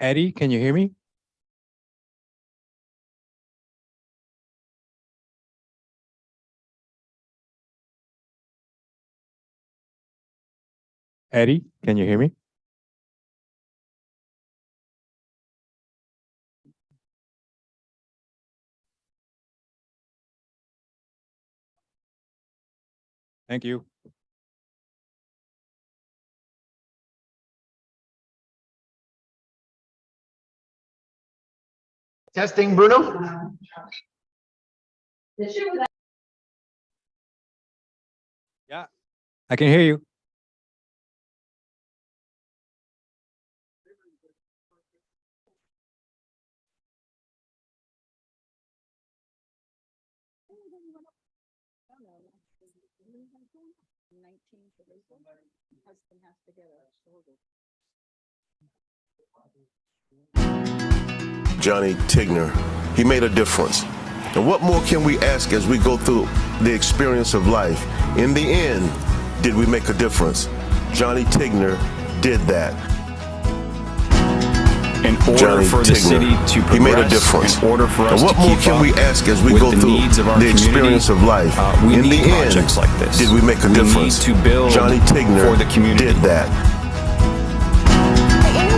Eddie, can you hear me? Eddie, can you hear me? Thank you. Testing, Bruno. Yeah, I can hear you. Johnny Tigner, he made a difference. And what more can we ask as we go through the experience of life? In the end, did we make a difference? Johnny Tigner did that. In order Johnny for the Tigner, city to progress, he made a difference. in order for us and what to more keep can up we ask as we with go the through needs of our the experience of life? we In need the end, projects like this. did we make a difference? We need to build Johnny Tigner for the community. did that.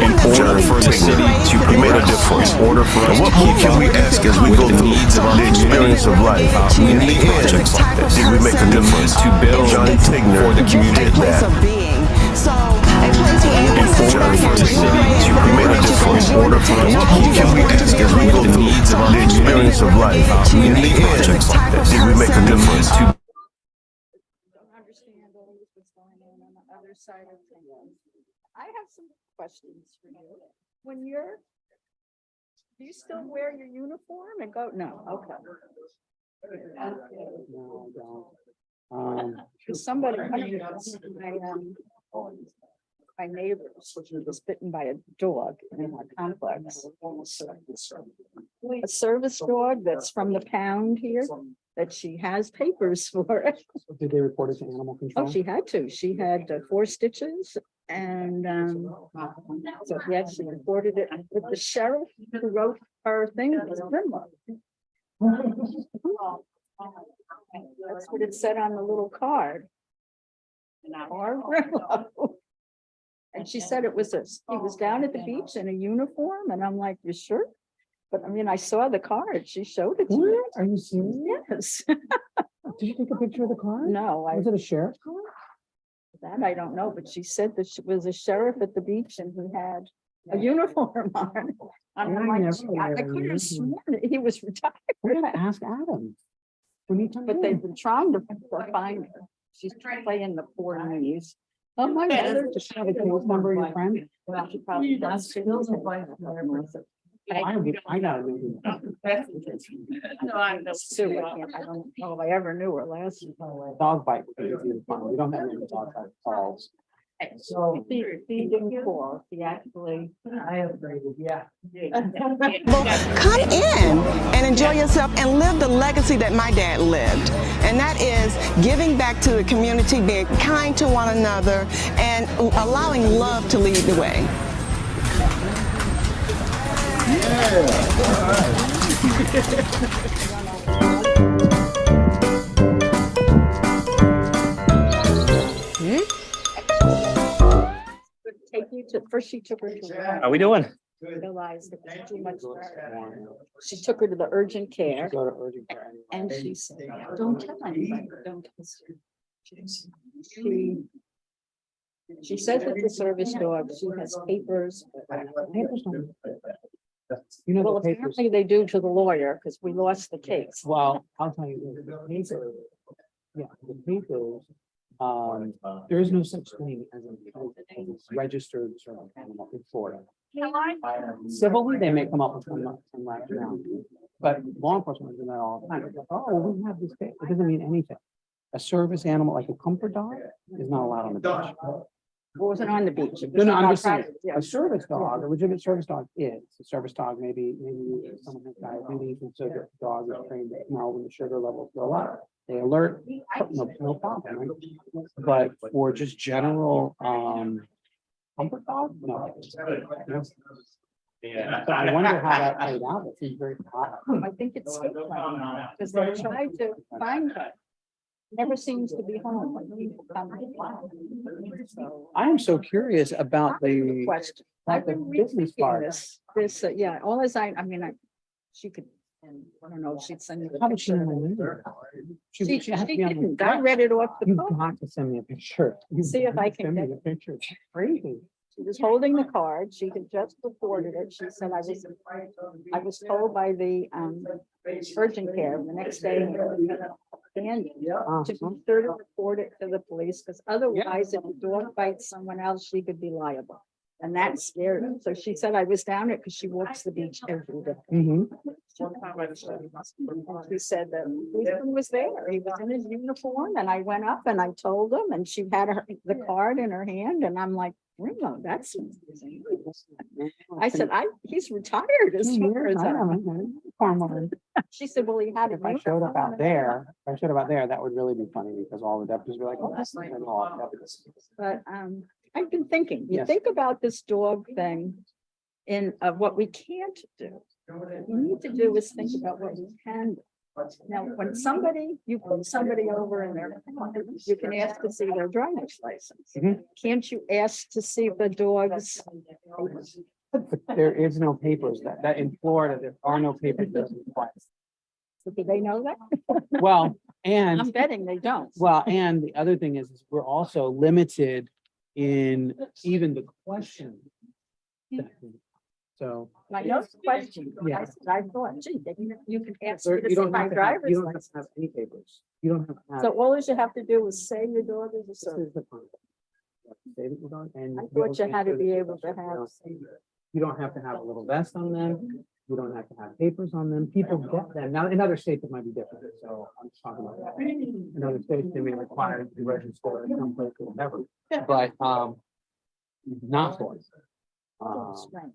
In order Johnny for the city Tigner, to he made a progress, difference. in order for us And to what more keep can up we ask as we with go the through needs of our the experience of life? we In the need end, projects like this. did we make a difference? To build Johnny Tigner for the community. did place that. of being. So a place where you can sit Johnny back and Tigner, enjoy he made a difference. enjoy the What more can we ask as we go through the experience of life? In the end, did we make a difference? Don't understand always what's going on the other side of things. I have some questions for you. When do you still wear your uniform and go? No, okay. Somebody, my neighbor was bitten by a dog in our complex. A service dog that's from the pound here, that she has papers for it. Did they report it to animal control? Oh, she had to. She had 4 stitches and so yes, she reported it. But the sheriff who wrote her thing was Grimlow. That's what it said on the little card. Or Grimlow. And she said it was he was down at the beach in a uniform, and I'm like, you sure? But I mean, I saw the card. She showed it to me. Are you serious? Yes. Did you take a picture of the car? No, Was it a sheriff's car? that I don't know, but she said that she was a sheriff at the beach and he had a uniform on. And I'm like, I could have sworn that he was retired, We gotta ask Adam. When he comes but in. they've been trying to find her. She's playing the poor knees. Oh, my mother Just have a case number, your friend. Well, she probably does. I gotta do that. No, I know. Sue, I don't know if I ever knew her last. Dog bite. We don't have any dog bite calls. So he didn't call, he actually. I agree, yeah. Come in and enjoy yourself and live the legacy that my dad lived. And that is giving back to the community, being kind to one another, and allowing love to lead the way. Take you to, first she took her to. How we doing? Realized it was too much for her. She took her to the urgent care Go to urgent care anyway. and she said, don't tell anybody, don't. She says that the service dog, she has papers. Papers don't- You know, Well, the papers, apparently they do to the lawyer because we lost the case. well, I'll tell you, the paper, yeah, the papers, there is no such thing as a registered service animal in Florida. Civilly, they may come up with some rationale, but law enforcement is that all the time. It's like, oh, we have this paper. It doesn't mean anything. A service animal, like a comfort dog, is not allowed on the beach. It wasn't on the beach. It No, was no, on I'm our just saying, private- yeah. a service dog, a legitimate service dog is, a service dog, maybe someone has diabetes, and so the dog is trained to smell when the sugar levels go up. They alert, no problem, right? But for just general, comfort dog, no. No. So I wonder how that played out, it seems very hot. I think it's because they tried to find her. Never seems to be home when people come. So, I am so curious about the, question. about the business part. This, yeah, all as I mean, she could, and I don't know, she'd send me. the How did she know picture. my name? She has to be on the- didn't. I read it off the You've phone. got to send me a picture. You've See if got I to can send me get- the picture. It's crazy. She was holding the card. She had just reported it. She said, I was told by the urgent care the next day. And to be sure to report it to the police, because otherwise, if a dog bites someone else, she could be liable. And that scared her. So she said, I was down it because she walks the beach every day. Mhm. He said that policeman was there. He was in his uniform and I went up and I told him and she had the card in her hand and I'm like, Ringo, that's. I said, he's retired as far as she said, well, he had. If I showed up out there, that would really be funny because all the deputies were like, oh, that's not gonna all the deputies. But I've been thinking, you Yes. think about this dog thing in what we can't do. What we need to do is think about what we can do. Now, when you pull somebody over in their, you can ask to see their driver's license. Mhm. Can't you ask to see the dog's? But there is no papers that in Florida, there are no papers. that are required. Do they know that? Well, and, I'm betting they don't. well, and the other thing is we're also limited in even the question. So. I know the question. Yeah. I thought, gee, you can ask There- me to You see don't my have to have, driver's you don't have license. to have any papers. You don't have to have. So all you have to do is say your dog is a This service. is the concept. You have to say that you don't- and I be thought able to you had to answer the be able to question. have. You don't have to have a little vest on them. You don't have to have papers on them. People get them. Now, in other states, it might be different. So I'm just talking about that. In other states, they may require you to register in some place or whatever, but, not for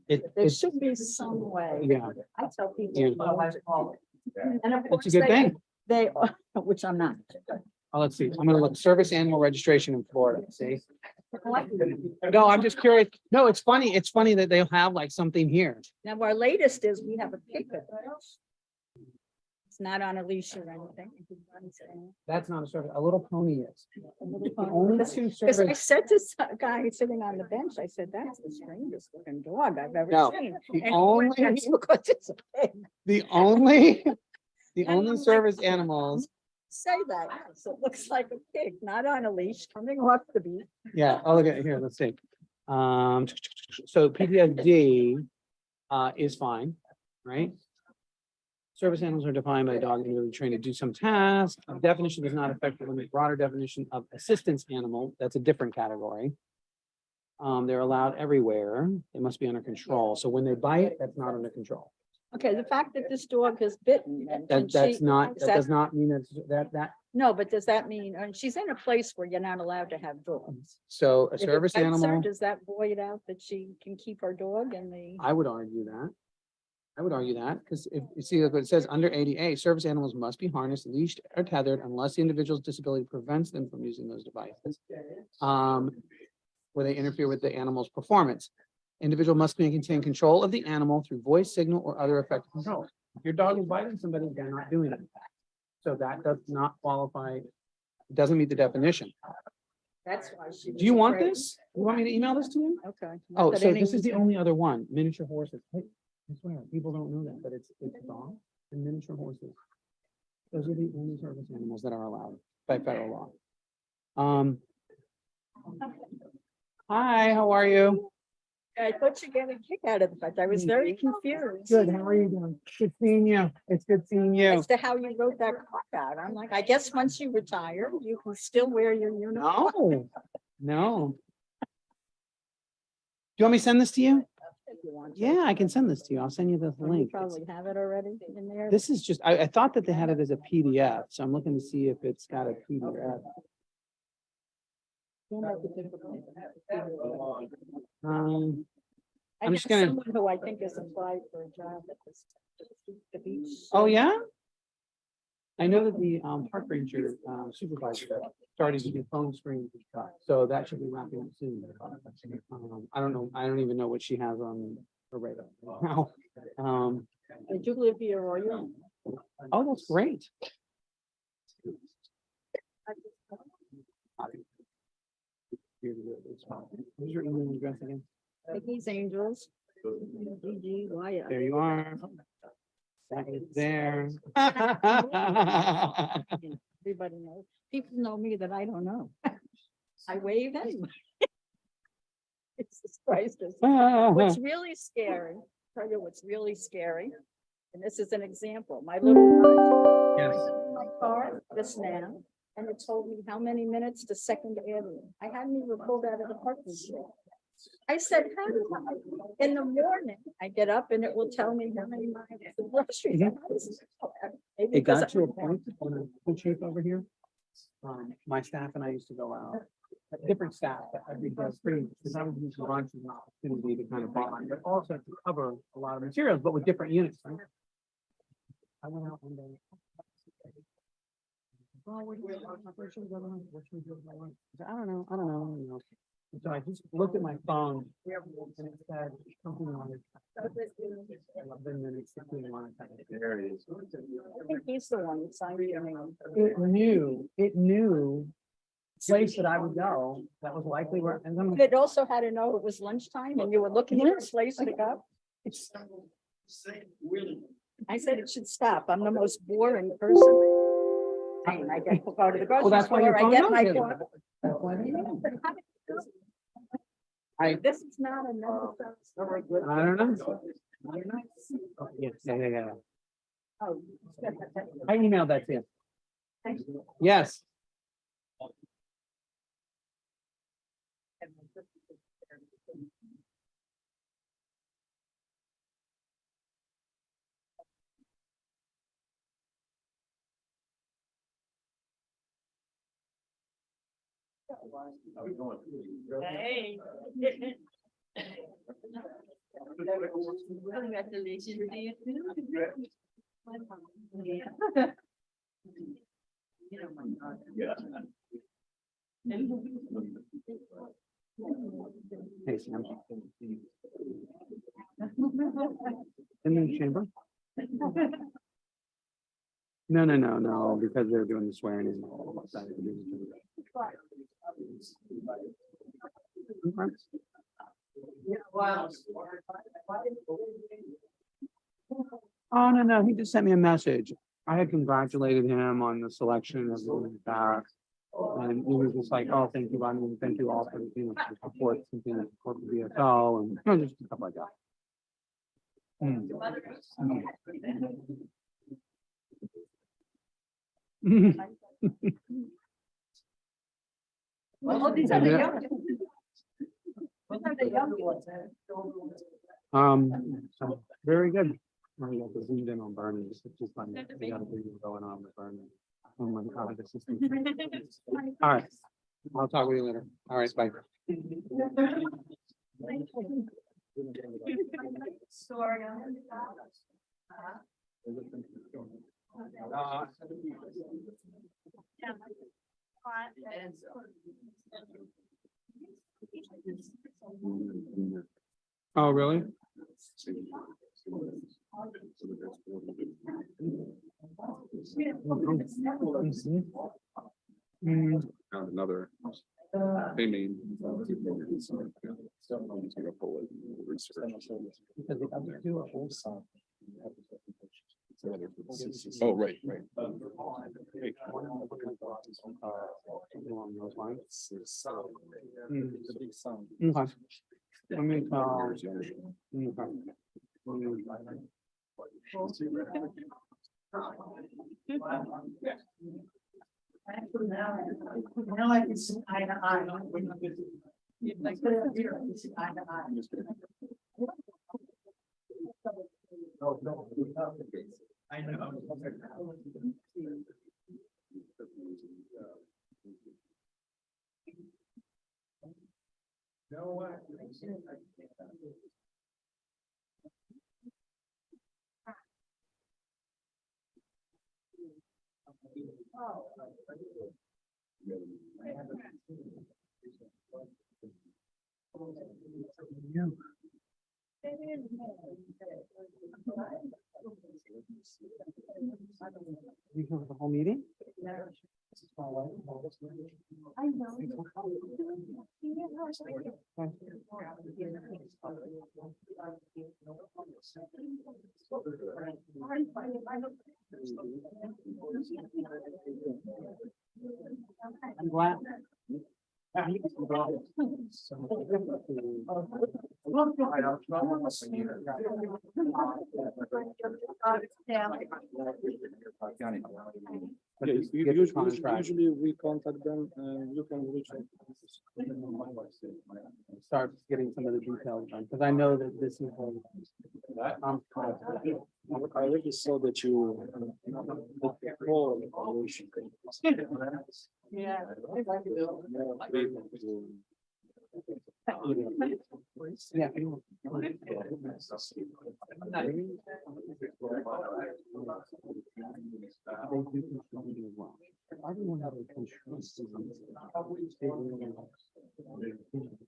it. There should be some way. Yeah, I tell people. Yeah. And of it's course, a good thing. they, which I'm not. Oh, let's see. I'm gonna look service animal registration in Florida, see? No, I'm just curious. No, it's funny. It's funny that they'll have like something here. Now, our latest is we have a pig. at the house. It's not on a leash or anything. That's not a service. A little pony is. A little The pony. only Because two I service, said to some guy sitting on the bench, I said, that's the strangest looking dog I've ever No, seen. the And he only- went, "That's because it's a pig." the only, the And I'm only like, service animals. Say that, yes, it looks like a pig, not on a leash, coming off the beach. Yeah, oh, look at here, let's see. So PTSD is fine, right? Service animals are defined by a dog and really trained to do some task. The definition does not affect the limit broader definition of assistance animal. That's a different category. They're allowed everywhere. They must be under control. So when they bite, that's not under control. Okay, the fact that this dog has bitten. and That's she- not, is that does not mean that, No, but does that mean, and she's in a place where you're not allowed to have dogs. so a If it service bites her, animal, Does that void out that she can keep her dog in the? I would argue that. I would argue that, because if you see, look what it says under 80A, service animals must be harnessed, leashed, or tethered unless the individual's disability prevents them from using those devices. Where they interfere with the animal's performance. Individual must maintain control of the animal through voice, signal, or other effective control. If your dog is biting somebody, they're not doing it. So that does not qualify, doesn't meet the definition. That's why she. Do you want this? You want me to email this to you? Okay. Not Oh, that so any- this is the only other one, miniature horses. Hey, I swear, people don't know that, but it's dogs and miniature horses. Those are the only service animals that are allowed by federal law. Hi, how are you? I thought you'd get a kick out of the fact. I was very confused. Good, how are you doing? Good seeing you. It's good seeing you. As to how you wrote that clock out. I'm like, I guess once you retire, you can still wear your uniform. No, no. Do you want me to send this to you? If you want to. Yeah, I can send this to you. I'll send you the You link. probably have it already in there. This is just, I thought that they had it as a PDF, so I'm looking to see if it's got a PDF. Don't make it difficult. I I'm have just gonna- someone who I think has applied for a job at the beach. Oh, yeah? I know that the park ranger supervisor started to do phone screens, and stuff, so that should be wrapping up soon. I don't know, I don't even know what she has on her radar right now. Did you live here or you? Oh, that's great. What's your email address again? Peggy's Angels. GGYF. There you are. That is there. Everybody knows. People know me that I don't know. I wave anyway. It's just priceless. What's really scary, tell you what's really scary, and this is an example, my little. Yes. My car just now, and it told me how many minutes to Second Avenue. I hadn't even pulled out of the parking lot. I said, how do I, in the morning, I get up and it will tell me how many miles to the grocery. It got to a point when I was chief over here. My staff and I used to go out, different staff, but every day, pretty, because I was using lunch as an opportunity to kind of bond, but also to cover a lot of materials, but with different units. Right? I went out one day. Oh, where should we go to lunch? Where should we go to lunch? I said, I don't know. And so I just looked at my phone and it said something on it. 11 minutes, 15 minutes. There it is. I think he's the one who signed your name. It knew place that I would go that was likely where, and then It also had to know it was lunchtime and you were looking for a place to go. it's, I said it should stop. I'm the most boring person. I get to go to the well, grocery that's why your store, I phone get knows my. you. phone. That's why they know. This is not a number. I don't know. Oh, yes, yeah. Oh. I emailed that to you. Yes. Hey. Congratulations to you too. Hey, Sam. In the chamber? No, because they're doing the swearing in. Oh, no, he just sent me a message. I had congratulated him on the selection of the back. And he was just like, oh, thank you, Ronnie, thank you all for the support, something like support the VFL and just stuff like that. Well, these are the young. What are the young ones? So, very good. I got the zoomed in on Bernie. It's just fun. We got a video going on with Bernie. Oh my God, this is. All right. I'll talk with you later. All right, bye. Oh, really? Found another. They mean. Oh, right. Along those lines. Okay. Let me call. Now I can see eye to eye. Like, see eye to eye. I know. You here for the whole meeting? I know. I'm glad. Yeah, Get the contract. usually we contact them and you can reach out. Start getting some of the details done, because I know that this is. I already saw that you. Yeah. Yeah. Everyone has a control.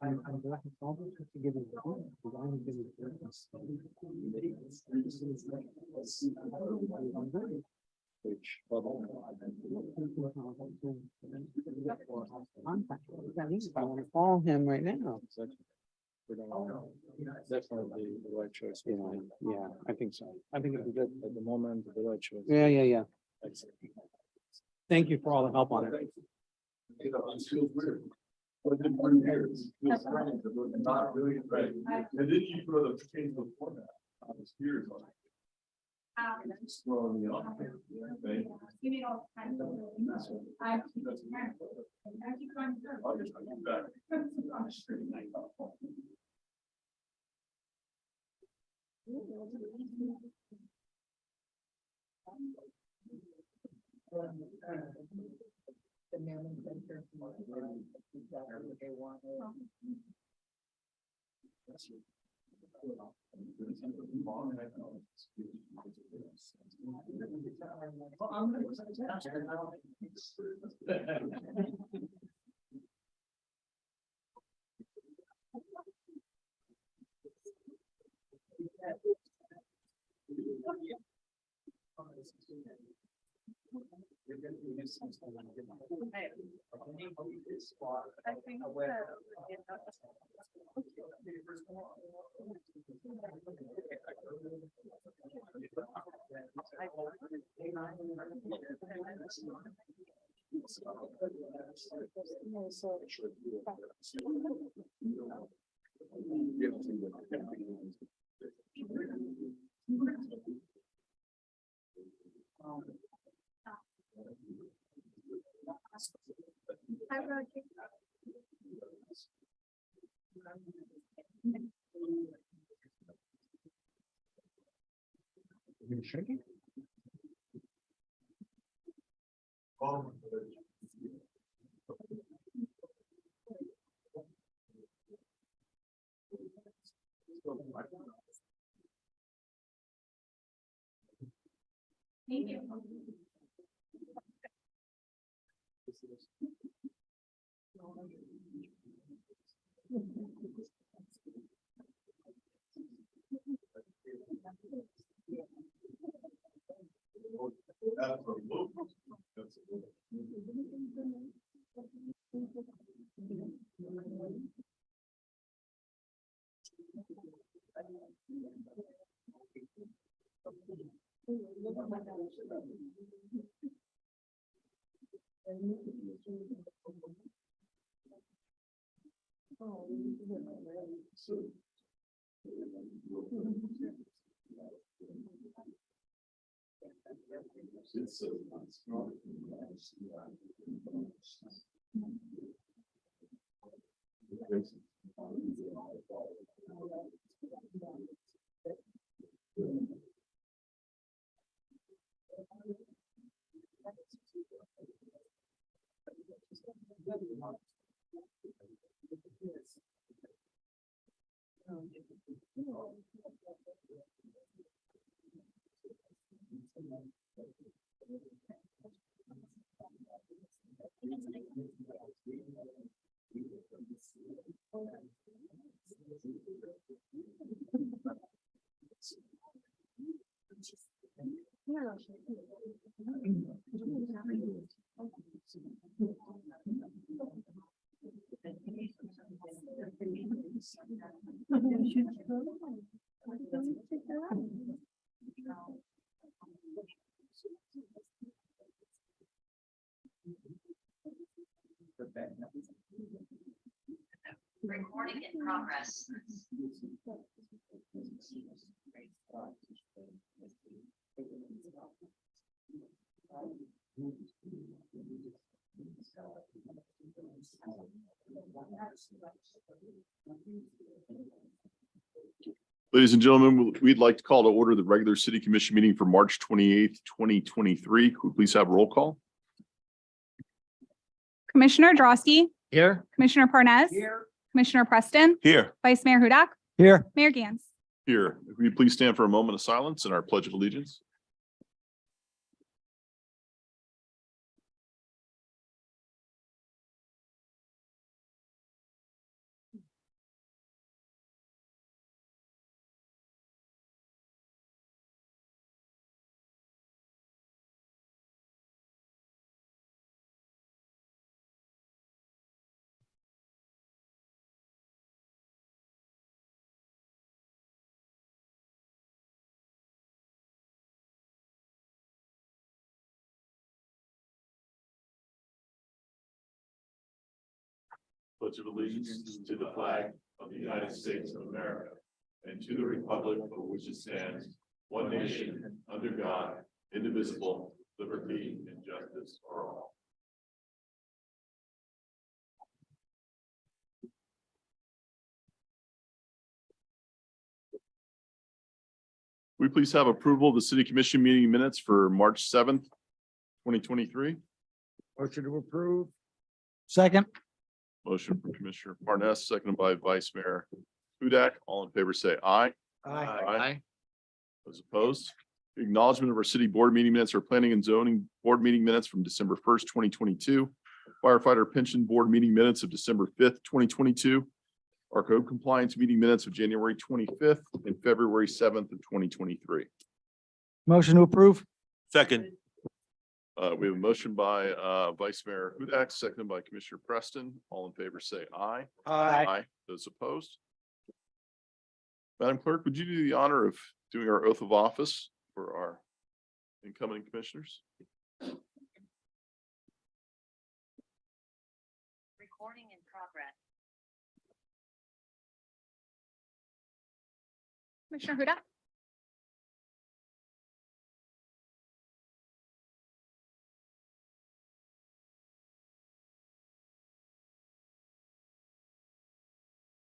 I'm glad it's all to give it. Because I'm giving I want to call him right now. Definitely the right choice. Yeah, I think so. I think it'd be good. At the moment, the right choice. Yeah. Thank you for all the help on it. Not really right. And then you throw the change the format. I was curious on it. Just throwing me off. Okay. You need all kinds of. I keep trying to. I'll just come back. I'm straight night. The mailman center. They want. I think Thank you. Recording in progress. Ladies and gentlemen, we'd like to call to order the regular city commission meeting for March 28th, 2023. Could we please have roll call? Commissioner Drosky, Here. Commissioner Parnas, Commissioner Preston, Here. Vice Mayor Hudak, Here. Mayor Gans. Here, if we please stand for a moment of silence and our pledge of allegiance. Pledge of allegiance to the flag of the United States of America and to the republic for which it stands, one nation, under God, indivisible, liberty and justice for all. We please have approval of the city commission meeting minutes for March 7th, 2023. Motion to approve. Second. Motion from Commissioner Parnas, seconded by Vice Mayor Hudak. All in favor, say aye. Aye. Those opposed? Acknowledgement of our city board meeting minutes or planning and zoning board meeting minutes from December 1st, 2022. Firefighter pension board meeting minutes of December 5th, 2022. Our code compliance meeting minutes of January 25th and February 7th of 2023. Motion to approve. Second. We have a motion by Vice Mayor Hudak, seconded by Commissioner Preston. All in favor, say aye. Aye. Those opposed? Madam Clerk, would you do the honor of doing our oath of office for our incoming commissioners? Recording in progress. Commissioner Hudak.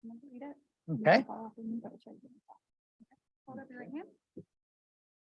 Read it. Okay. Hold up your right hand.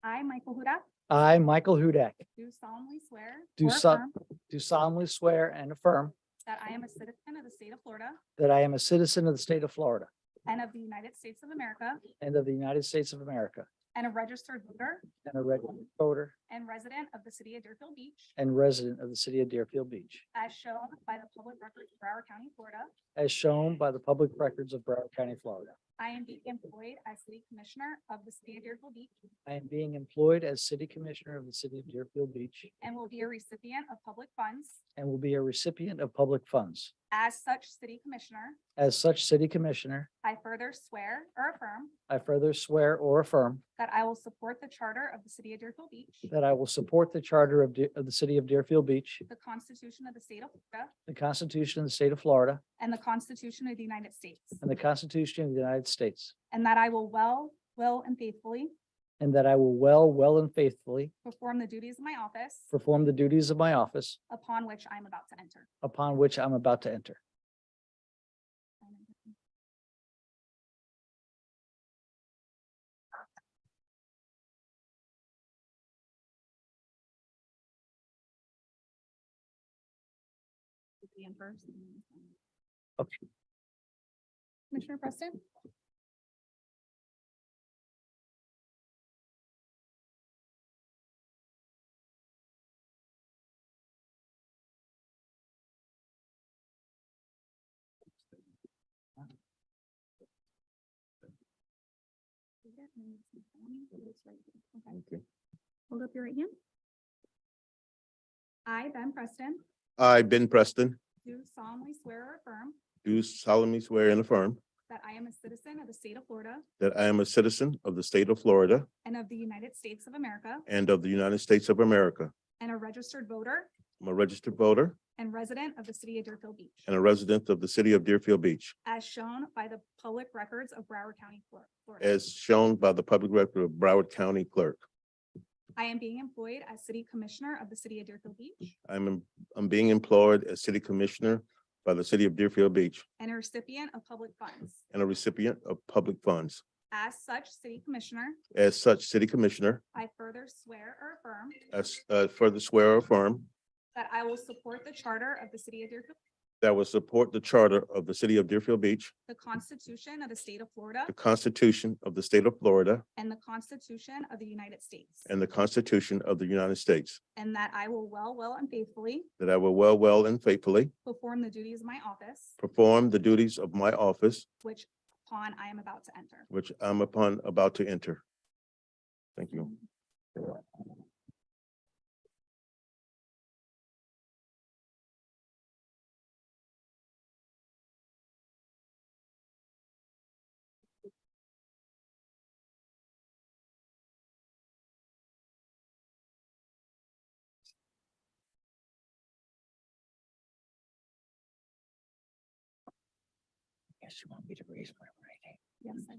I, Michael Hudak, I, Michael Hudak, do solemnly swear Do or so- affirm do solemnly swear and affirm that I am a citizen of the state of Florida that I am a citizen of the state of Florida and of the United States of America and of the United States of America and a registered voter and a regular voter and resident of the city of Deerfield Beach, and resident of the city of Deerfield Beach, as shown by the public records of Broward County, Florida. as shown by the public records of Broward County, Florida. I am being employed as city commissioner of the city of Deerfield Beach I am being employed as city commissioner of the city of Deerfield Beach and will be a recipient of public funds. and will be a recipient of public funds. As such city commissioner, As such city commissioner, I further swear or affirm I further swear or affirm that I will support the charter of the city of Deerfield Beach, that I will support the charter of the city of Deerfield Beach, the Constitution of the state of Florida, the Constitution of the state of Florida, and the Constitution of the United States, and the Constitution of the United States, and that I will will and faithfully and that I will well and faithfully perform the duties of my office perform the duties of my office upon which I am about to enter. upon which I'm about to enter. Be in first. Okay. Commissioner Preston? Okay. Hold up your right hand. I, Ben Preston, I, Ben Preston, do solemnly swear or affirm do solemnly swear and affirm that I am a citizen of the state of Florida that I am a citizen of the state of Florida and of the United States of America, and of the United States of America. and a registered voter I'm a registered voter and resident of the city of Deerfield Beach, and a resident of the city of Deerfield Beach, as shown by the public records of Broward County, Florida. as shown by the public record of Broward County Clerk. I am being employed as city commissioner of the city of Deerfield Beach I'm being employed as city commissioner by the city of Deerfield Beach and a recipient of public funds. and a recipient of public funds. As such, city commissioner, As such, city commissioner, I further swear or affirm as further swear or affirm that I will support the charter of the city of Deerfield, that will support the charter of the city of Deerfield Beach, the Constitution of the state of Florida, the Constitution of the state of Florida, and the Constitution of the United States, and the Constitution of the United States, and that I will well, and faithfully that I will well, and faithfully perform the duties of my office, perform the duties of my office, which upon I am about to enter. which I'm about to enter. Thank you. Yes, you want me to raise my right hand? Yes. I-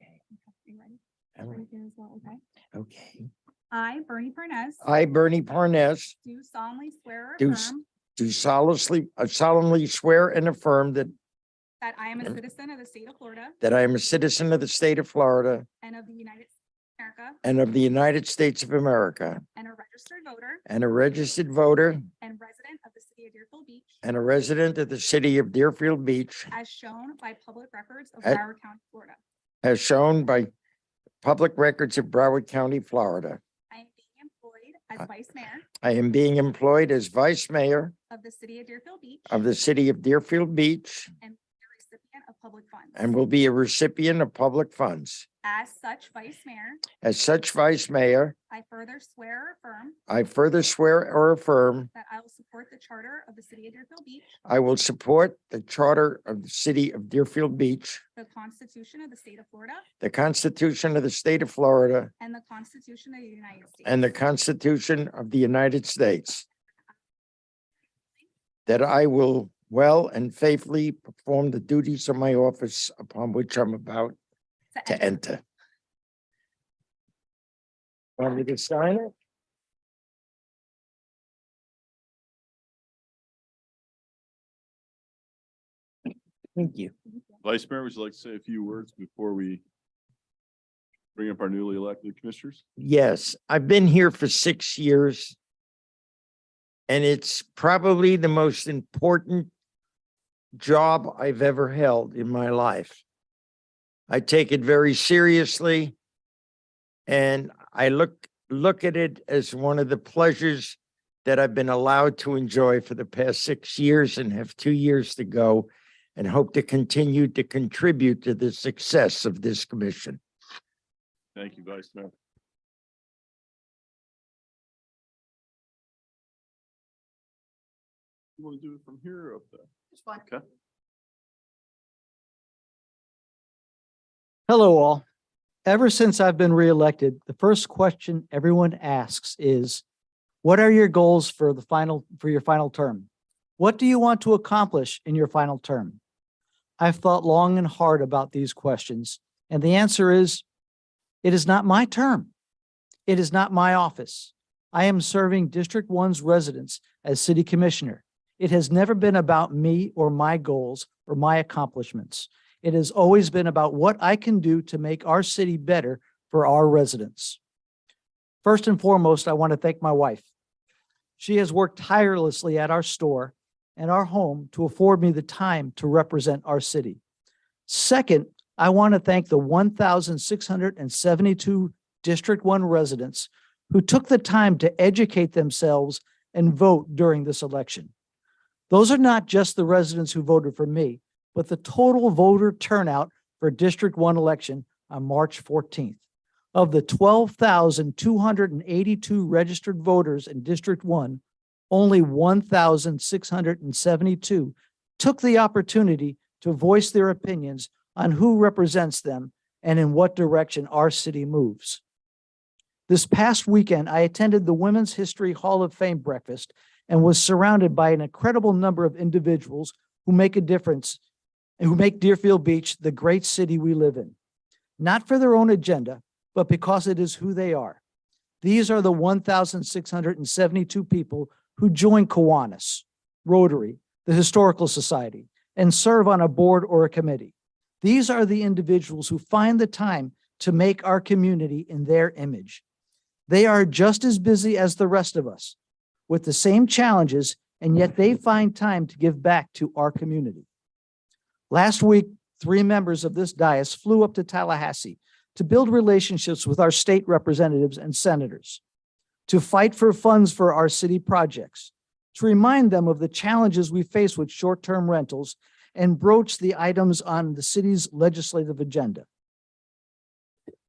Okay. Okay, you ready? All right. Right here as well, okay? Okay. I, Bernie Parnes, I, Bernie Parnes, do solemnly swear or Do affirm do solemnly swear and affirm that that I am a citizen of the state of Florida I am a citizen of the state of Florida and of the United States of America, and of the United States of America, and a registered voter and a registered voter and resident of the city of Deerfield Beach, and a resident of the city of Deerfield Beach, as shown by public records of As- Broward County, Florida. as shown by public records of Broward County, Florida. I am being employed as vice mayor I am being employed as vice mayor of the city of Deerfield Beach of the city of Deerfield Beach and a recipient of public funds. and will be a recipient of public funds. As such vice mayor, As such vice mayor, I further swear or affirm I further swear or affirm that I will support the charter of the city of Deerfield Beach, I will support the charter of the city of Deerfield Beach, the Constitution of the state of Florida, the Constitution of the state of Florida, and the Constitution of the United States. and the Constitution of the United States. That I will well and faithfully perform the duties of my office upon which I'm about to enter. Want me to sign it? Thank you. Vice Mayor, would you like to say a few words before we bring up our newly elected commissioners? Yes, I've been here for 6 years. And it's probably the most important job I've ever held in my life. I take it very seriously. And I look at it as one of the pleasures that I've been allowed to enjoy for the past 6 years and have 2 years to go, and hope to continue to contribute to the success of this commission. Thank you, Vice Mayor. You want to do it from here or up there? Okay. Hello, all. Ever since I've been reelected, the first question everyone asks is, what are your goals for your final term? What do you want to accomplish in your final term? I've thought long and hard about these questions, and the answer is, it is not my term. It is not my office. I am serving District 1's residents as city commissioner. It has never been about me or my goals or my accomplishments. It has always been about what I can do to make our city better for our residents. First and foremost, I want to thank my wife. She has worked tirelessly at our store and our home to afford me the time to represent our city. Second, I want to thank the 1,672 District 1 residents who took the time to educate themselves and vote during this election. Those are not just the residents who voted for me, but the total voter turnout for District 1 election on March 14th. Of the 12,282 registered voters in District 1, only 1,672 took the opportunity to voice their opinions on who represents them and in what direction our city moves. This past weekend, I attended the Women's History Hall of Fame breakfast and was surrounded by an incredible number of individuals who make a difference and who make Deerfield Beach the great city we live in, not for their own agenda, but because it is who they are. These are the 1,672 people who join Kiwanis, Rotary, the Historical Society, and serve on a board or a committee. These are the individuals who find the time to make our community in their image. They are just as busy as the rest of us with the same challenges, and yet they find time to give back to our community. Last week, 3 members of this dais flew up to Tallahassee to build relationships with our state representatives and senators, to fight for funds for our city projects, to remind them of the challenges we face with short-term rentals, and broach the items on the city's legislative agenda.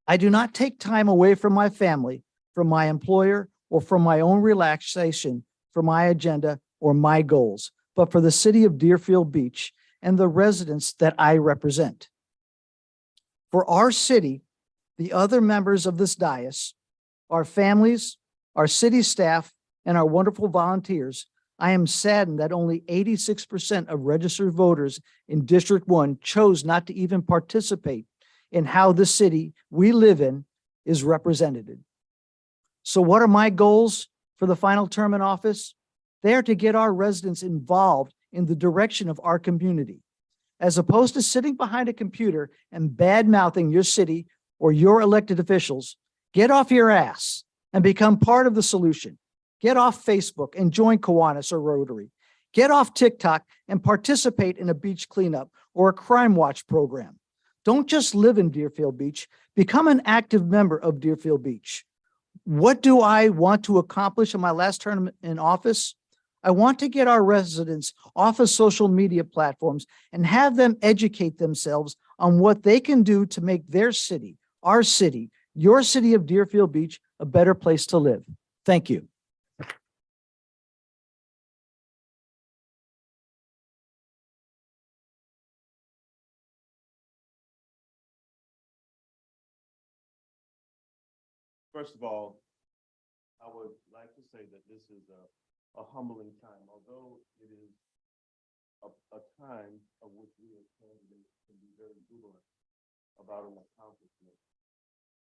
I do not take time away from my family, from my employer, or from my own relaxation for my agenda or my goals, but for the city of Deerfield Beach and the residents that I represent. For our city, the other members of this dais, our families, our city staff, and our wonderful volunteers, I am saddened that only 86% of registered voters in District 1 chose not to even participate in how the city we live in is represented. So what are my goals for the final term in office? They are to get our residents involved in the direction of our community. As opposed to sitting behind a computer and bad-mouthing your city or your elected officials, get off your ass and become part of the solution. Get off Facebook and join Kiwanis or Rotary. Get off TikTok and participate in a beach cleanup or a crime watch program. Don't just live in Deerfield Beach, become an active member of Deerfield Beach. What do I want to accomplish in my last term in office? I want to get our residents off of social media platforms and have them educate themselves on what they can do to make their city, our city, your city of Deerfield Beach, a better place to live. Thank you. First of all, I would like to say that this is a humbling time, although it is a time of which we as candidates can be very jubilant about an accomplishment.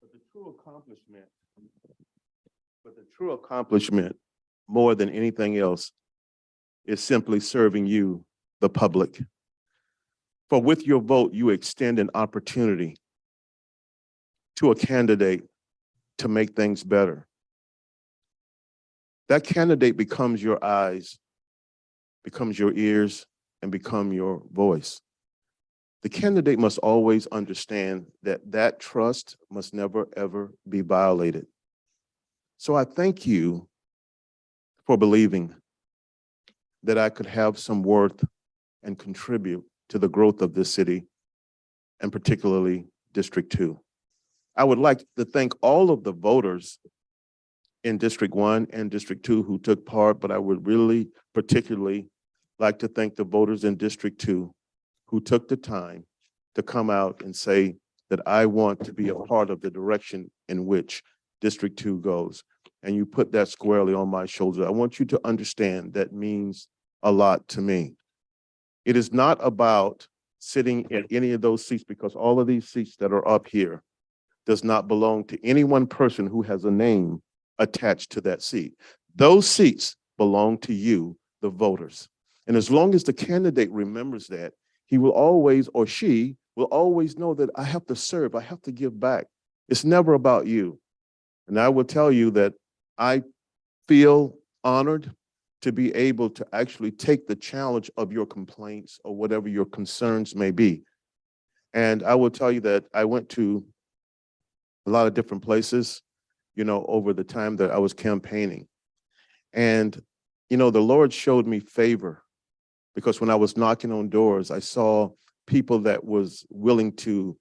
But the true accomplishment, more than anything else, is simply serving you, the public. For with your vote, you extend an opportunity to a candidate to make things better. That candidate becomes your eyes, becomes your ears, and become your voice. The candidate must always understand that that trust must never, ever be violated. So I thank you for believing that I could have some worth and contribute to the growth of this city, and particularly District 2. I would like to thank all of the voters in District 1 and District 2 who took part, but I would really particularly like to thank the voters in District 2 who took the time to come out and say that I want to be a part of the direction in which District 2 goes. And you put that squarely on my shoulder. I want you to understand that means a lot to me. It is not about sitting in any of those seats, because all of these seats that are up here does not belong to any one person who has a name attached to that seat. Those seats belong to you, the voters. And as long as the candidate remembers that, he will always, or she will always know that I have to serve, I have to give back. It's never about you. And I will tell you that I feel honored to be able to actually take the challenge of your complaints or whatever your concerns may be. And I will tell you that I went to a lot of different places, you know, over the time that I was campaigning. And, you know, the Lord showed me favor, because when I was knocking on doors, I saw people that was willing to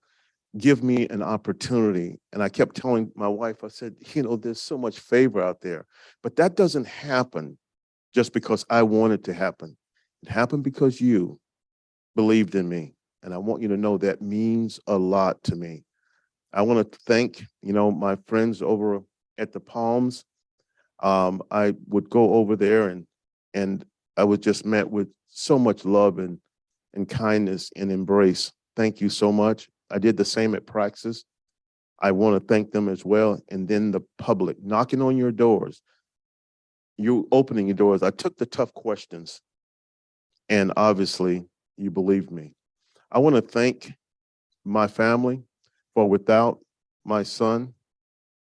give me an opportunity. And I kept telling my wife, I said, there's so much favor out there, but that doesn't happen just because I want it to happen. It happened because you believed in me. And I want you to know that means a lot to me. I want to thank, my friends over at the Palms. I would go over there and I was just met with so much love and kindness and embrace. Thank you so much. I did the same at Praxis. I want to thank them as well. And then the public knocking on your doors, you opening your doors. I took the tough questions and obviously you believed me. I want to thank my family, for without my son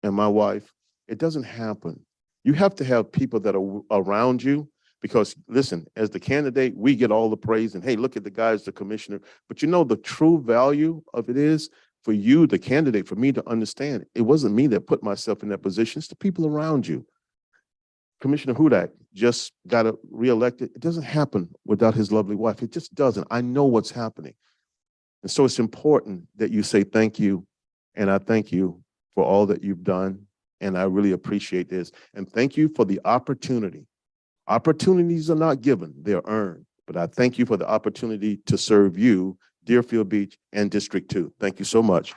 and my wife, it doesn't happen. You have to have people that are around you because listen, as the candidate, we get all the praise and hey, look at the guys, the commissioner, but the true value of it is for you, the candidate, for me to understand it wasn't me that put myself in that position, it's the people around you. Commissioner Hudak just got reelected. It doesn't happen without his lovely wife. It just doesn't. I know what's happening. And so it's important that you say thank you. And I thank you for all that you've done. And I really appreciate this. And thank you for the opportunity. Opportunities are not given, they're earned. But I thank you for the opportunity to serve you, Deerfield Beach and District 2. Thank you so much.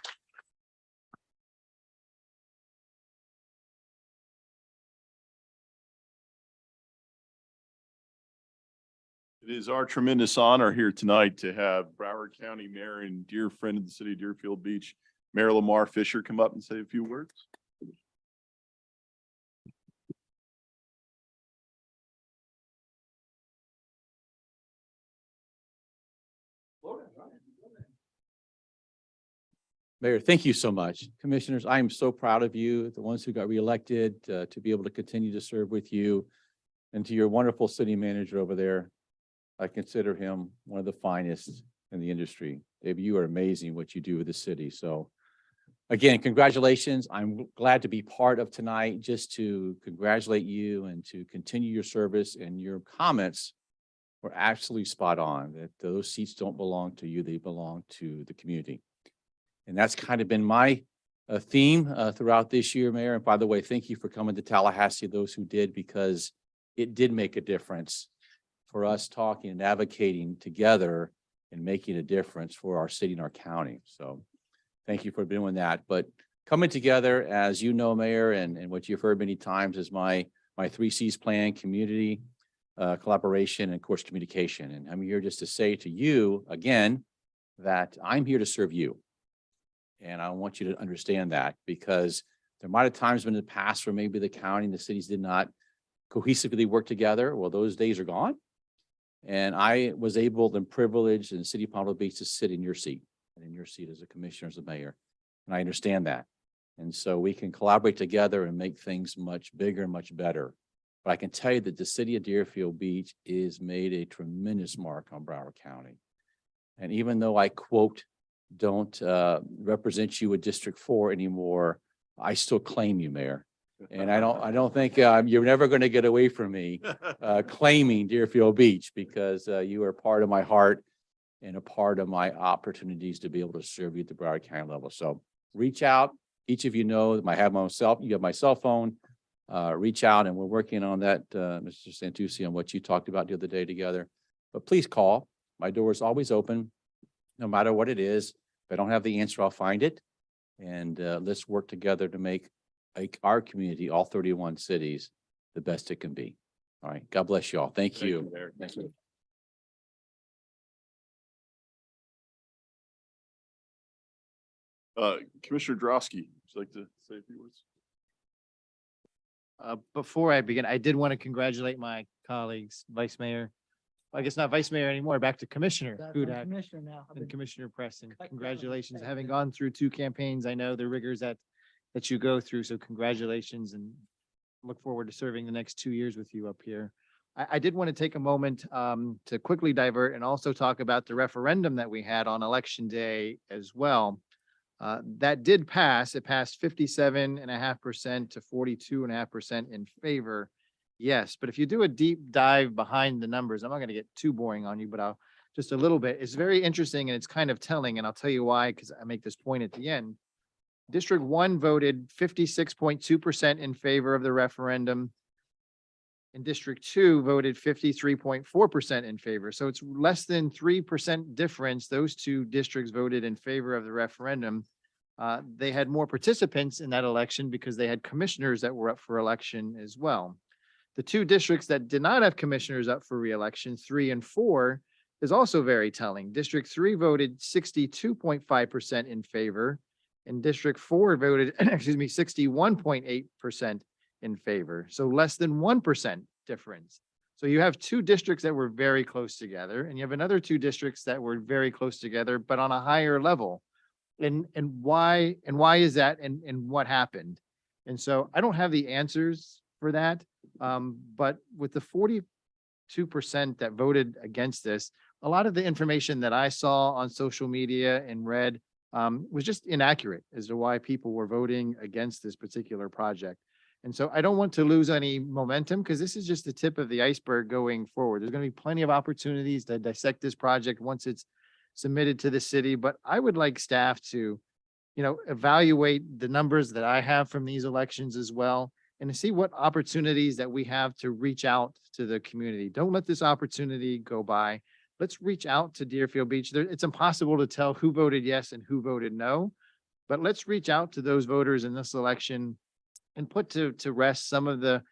It is our tremendous honor here tonight to have Broward County Mayor and dear friend of the city of Deerfield Beach, Mayor Lamar Fisher, come up and say a few words. Mayor, thank you so much. Commissioners, I am so proud of you, the ones who got reelected, to be able to continue to serve with you, and to your wonderful city manager over there. I consider him one of the finest in the industry. Dave, you are amazing what you do with the city. So again, congratulations. I'm glad to be part of tonight just to congratulate you and to continue your service, and your comments were absolutely spot on, that those seats don't belong to you, they belong to the community. And that's kind of been my theme throughout this year, Mayor. And by the way, thank you for coming to Tallahassee, those who did, because it did make a difference for us talking and advocating together and making a difference for our city and our county. So thank you for doing that. But coming together, as you know, Mayor, and what you've heard many times is my 3 C's plan: community, collaboration, and of course, communication. And I'm here just to say to you again, that I'm here to serve you. And I want you to understand that, because there might have times been in the past where maybe the county and the cities did not cohesively work together. Well, those days are gone. And I was able and privileged in the city of Palm Beach to sit in your seat, and in your seat as a commissioner, as a mayor. And I understand that. And so we can collaborate together and make things much bigger and much better. But I can tell you that the city of Deerfield Beach is made a tremendous mark on Broward County. And even though I quote, don't represent you with District 4 anymore, I still claim you, Mayor. And I don't think you're never going to get away from me claiming Deerfield Beach, because you are part of my heart and a part of my opportunities to be able to serve you at the Broward County level. So reach out. Each of you know that I have you have my cell phone. Reach out, and we're working on that, Mr. Santucci, on what you talked about the other day together. But please call. My door is always open, no matter what it is. If I don't have the answer, I'll find it. And let's work together to make our community, all 31 cities, the best it can be. All right. God bless you all. Thank you. Mayor. Thank you. Commissioner Drosky, would you like to say a few words? Before I begin, I did want to congratulate my colleagues, Vice Mayor. I guess not Vice Mayor anymore, back to Commissioner Hudak Commissioner now. and Commissioner Preston. Congratulations. Having gone through 2 campaigns, I know the rigors that you go through. So congratulations, and look forward to serving the next 2 years with you up here. I did want to take a moment to quickly divert and also talk about the referendum that we had on Election Day as well. That did pass. It passed 57.5% to 42.5% in favor. Yes, but if you do a deep dive behind the numbers, I'm not going to get too boring on you, but I'll just a little bit. It's very interesting and it's kind of telling, and I'll tell you why, because I make this point at the end. District 1 voted 56.2% in favor of the referendum. And District 2 voted 53.4% in favor. So it's less than 3% difference. Those two districts voted in favor of the referendum. They had more participants in that election because they had commissioners that were up for election as well. The two districts that did not have commissioners up for re-election, 3 and 4, is also very telling. District 3 voted 62.5% in favor, and District 4 voted, 61.8% in favor. So less than 1% difference. So you have two districts that were very close together, and you have another two districts that were very close together, but on a higher level. And why is that, and what happened? And so I don't have the answers for that. But with the 42% that voted against this, a lot of the information that I saw on social media and read was just inaccurate as to why people were voting against this particular project. And so I don't want to lose any momentum because this is just the tip of the iceberg going forward. There's going to be plenty of opportunities to dissect this project once it's submitted to the city, but I would like staff to, evaluate the numbers that I have from these elections as well, and to see what opportunities that we have to reach out to the community. Don't let this opportunity go by. Let's reach out to Deerfield Beach. It's impossible to tell who voted yes and who voted no, but let's reach out to those voters in this election and put to rest some of the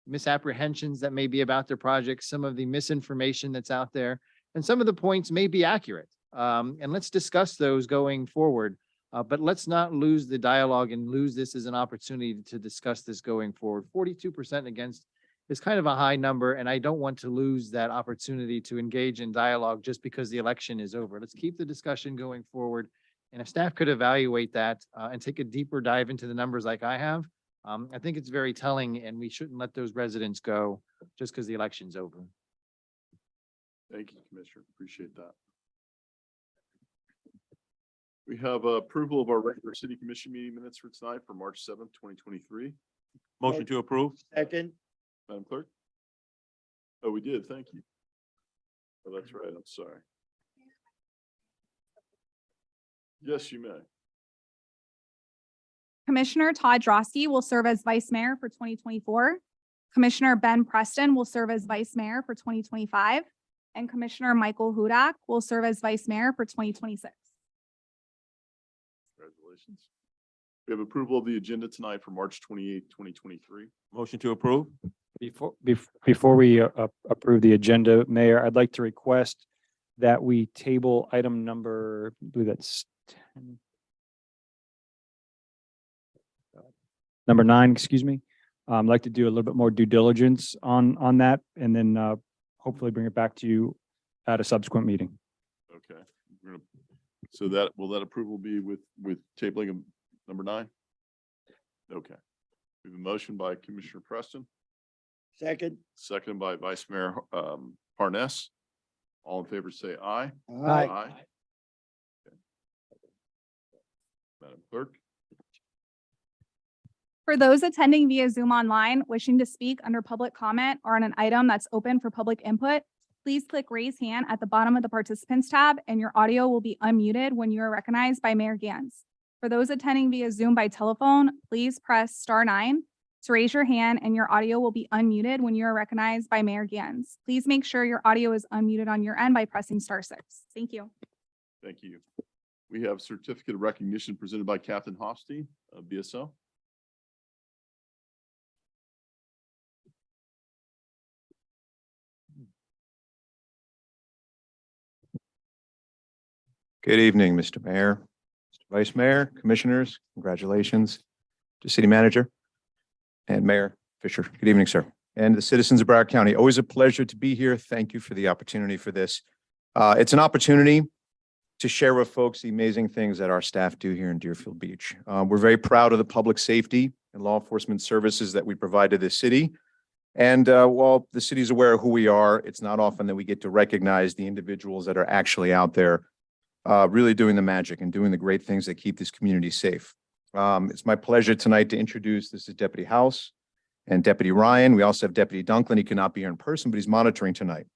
misapprehensions that may be about their project, some of the misinformation that's out there, and some of the points may be accurate. And let's discuss those going forward. But let's not lose the dialogue and lose this as an opportunity to discuss this going forward. 42% against is kind of a high number, and I don't want to lose that opportunity to engage in dialogue just because the election is over. Let's keep the discussion going forward. And if staff could evaluate that and take a deeper dive into the numbers like I have, I think it's very telling, and we shouldn't let those residents go just because the election's over. Thank you, Commissioner. Appreciate that. We have approval of our regular city commission meeting minutes for tonight for March 7th, 2023. Motion to approve. Second. Madam Clerk? Oh, we did. Thank you. Oh, that's right. I'm sorry. Yes, you may. Commissioner Todd Drosky will serve as Vice Mayor for 2024. Commissioner Ben Preston will serve as Vice Mayor for 2025. And Commissioner Michael Hudak will serve as Vice Mayor for 2026. Congratulations. We have approval of the agenda tonight for March 28th, 2023. Motion to approve. Before we approve the agenda, Mayor, I'd like to request that we table item number, I believe that's 10. Number 9, excuse me. I'd like to do a little bit more due diligence on that, and then hopefully bring it back to you at a subsequent meeting. Okay. So that, will that approval be with tabling of number 9? Okay. We have a motion by Commissioner Preston, Second. seconded by Vice Mayor Parnas. All in favor, say aye. Aye. Okay. Madam Clerk? For those attending via Zoom online wishing to speak under public comment or on an item that's open for public input, please click raise hand at the bottom of the participants tab and your audio will be unmuted when you are recognized by Mayor Gans. For those attending via Zoom by telephone, please press *9 to raise your hand and your audio will be unmuted when you are recognized by Mayor Gans. Please make sure your audio is unmuted on your end by pressing *6. Thank you. Thank you. We have certificate of recognition presented by Captain Hofstein of BSO. Good evening, Mr. Mayor, Mr. Vice Mayor, Commissioners, congratulations to City Manager and Mayor Fisher. Good evening, sir. And the citizens of Broward County, always a pleasure to be here. Thank you for the opportunity for this. It's an opportunity to share with folks the amazing things that our staff do here in Deerfield Beach. We're very proud of the public safety and law enforcement services that we provide to this city. And while the city is aware of who we are, it's not often that we get to recognize the individuals that are actually out there really doing the magic and doing the great things that keep this community safe. It's my pleasure tonight to introduce, this is Deputy House and Deputy Ryan. We also have Deputy Dunklin. He cannot be here in person, but he's monitoring tonight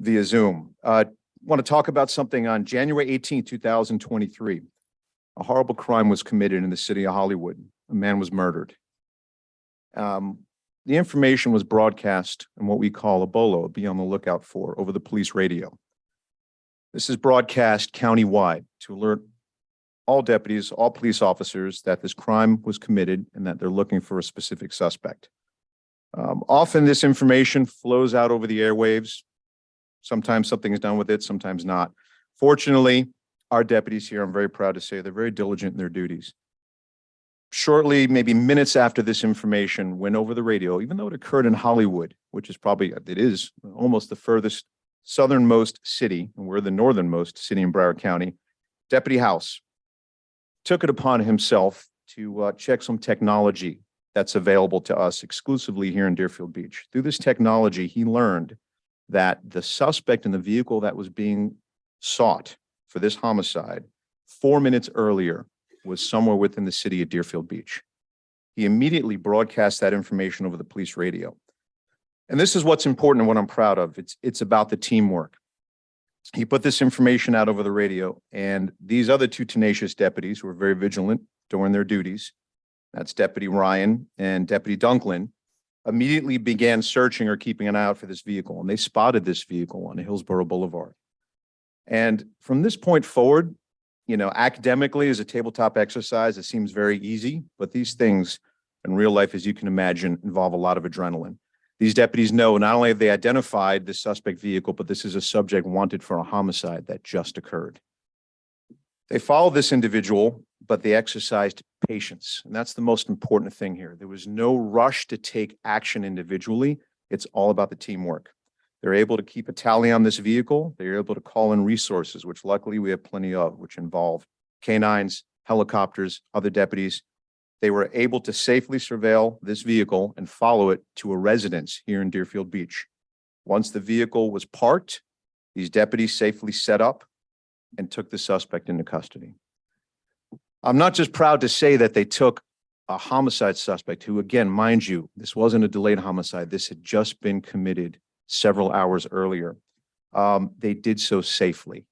via Zoom. want to talk about something on January 18, 2023. A horrible crime was committed in the city of Hollywood. A man was murdered. The information was broadcast in what we call a BOLO, be on the lookout for, over the police radio. This is broadcast countywide to alert all deputies, all police officers that this crime was committed and that they're looking for a specific suspect. Often this information flows out over the airwaves. Sometimes something is done with it, sometimes not. Fortunately, our deputies here, I'm very proud to say, they're very diligent in their duties. Shortly, maybe minutes after this information went over the radio, even though it occurred in Hollywood, which is probably, it is almost the furthest southernmost city, and we're the northernmost city in Broward County, Deputy House took it upon himself to check some technology that's available to us exclusively here in Deerfield Beach. Through this technology, he learned that the suspect in the vehicle that was being sought for this homicide 4 minutes earlier was somewhere within the city of Deerfield Beach. He immediately broadcast that information over the police radio. And this is what's important and what I'm proud of. It's about the teamwork. He put this information out over the radio, and these other two tenacious deputies who were very vigilant during their duties, that's Deputy Ryan and Deputy Dunklin, immediately began searching or keeping an eye out for this vehicle, and they spotted this vehicle on Hillsborough Boulevard. And from this point forward, you know, academically as a tabletop exercise, it seems very easy, but these things in real life, as you can imagine, involve a lot of adrenaline. These deputies know not only have they identified the suspect vehicle, but this is a subject wanted for a homicide that just occurred. They followed this individual, but they exercised patience. And that's the most important thing here. There was no rush to take action individually. It's all about the teamwork. They're able to keep a tally on this vehicle. They're able to call in resources, which luckily we have plenty of, which involve canines, helicopters, other deputies. They were able to safely surveil this vehicle and follow it to a residence here in Deerfield Beach. Once the vehicle was parked, these deputies safely set up and took the suspect into custody. I'm not just proud to say that they took a homicide suspect who, again, mind you, this wasn't a delayed homicide. This had just been committed several hours earlier. They did so safely,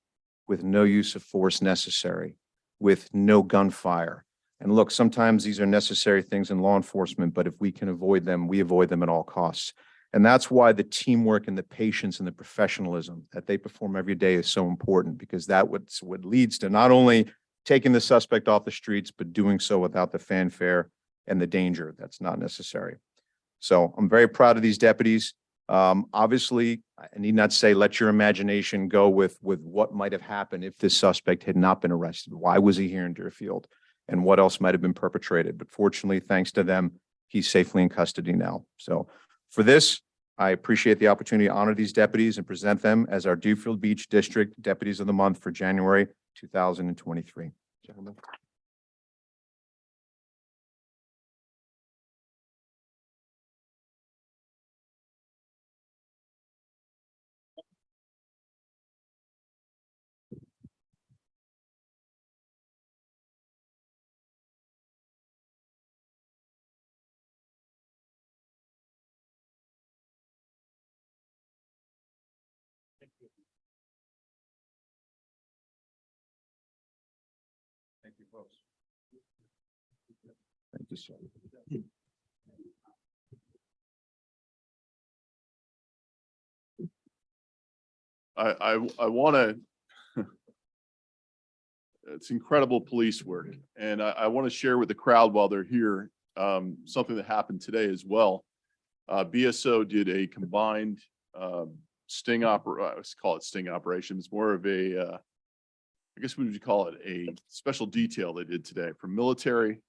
with no use of force necessary, with no gunfire. And look, sometimes these are necessary things in law enforcement, but if we can avoid them, we avoid them at all costs. And that's why the teamwork and the patience and the professionalism that they perform every day is so important, because that what leads to not only taking the suspect off the streets, but doing so without the fanfare and the danger that's not necessary. So I'm very proud of these deputies. Obviously, I need not say, let your imagination go with what might have happened if this suspect had not been arrested. Why was he here in Deerfield? And what else might have been perpetrated? But fortunately, thanks to them, he's safely in custody now. So for this, I appreciate the opportunity to honor these deputies and present them as our Deerfield Beach District Deputies of the Month for January 2023. Gentlemen. Thank you, folks. Thank you, sir. I want to, it's incredible police work. And I want to share with the crowd while they're here, something that happened today as well. BSO did a combined sting let's call it sting operation. It's more of a, I guess what would you call it? A special detail they did today from Military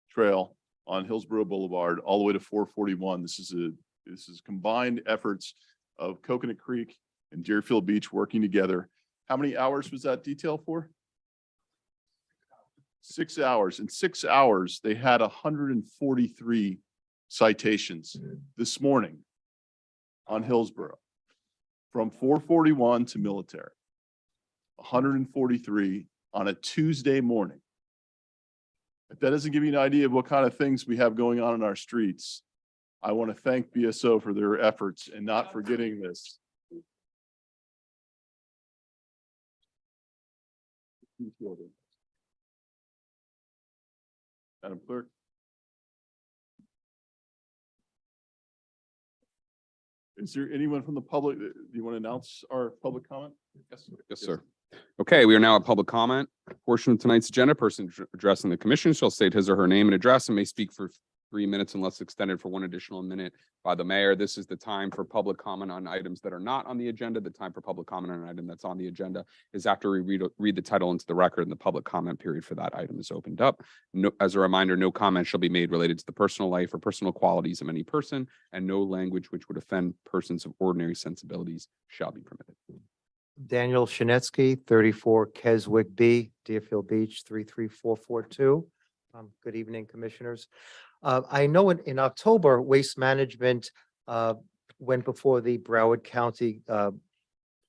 Trail on Hillsborough Boulevard all the way to 441. This is combined efforts of Coconut Creek and Deerfield Beach working together. How many hours was that detail for? 6 hours. In 6 hours, they had 143 citations this morning on Hillsborough from 441 to Military. 143 on a Tuesday morning. If that doesn't give you an idea of what kind of things we have going on in our streets, I want to thank BSO for their efforts and not forgetting this. Madam Clerk. Is there anyone from the public that you want to announce our public comment? Yes, sir. Okay, we are now at public comment portion of tonight's agenda. Person addressing the commission shall state his or her name and address and may speak for 3 minutes unless extended for 1 additional minute by the mayor. This is the time for public comment on items that are not on the agenda. The time for public comment on an item that's on the agenda is after we read the title into the record, and the public comment period for that item is opened up. No, as a reminder, no comment shall be made related to the personal life or personal qualities of any person, and no language which would offend persons of ordinary sensibilities shall be permitted. Daniel Shinetsky, 34 Keswick B, Deerfield Beach, 33442. Good evening, commissioners. I know in October, Waste Management went before the Broward County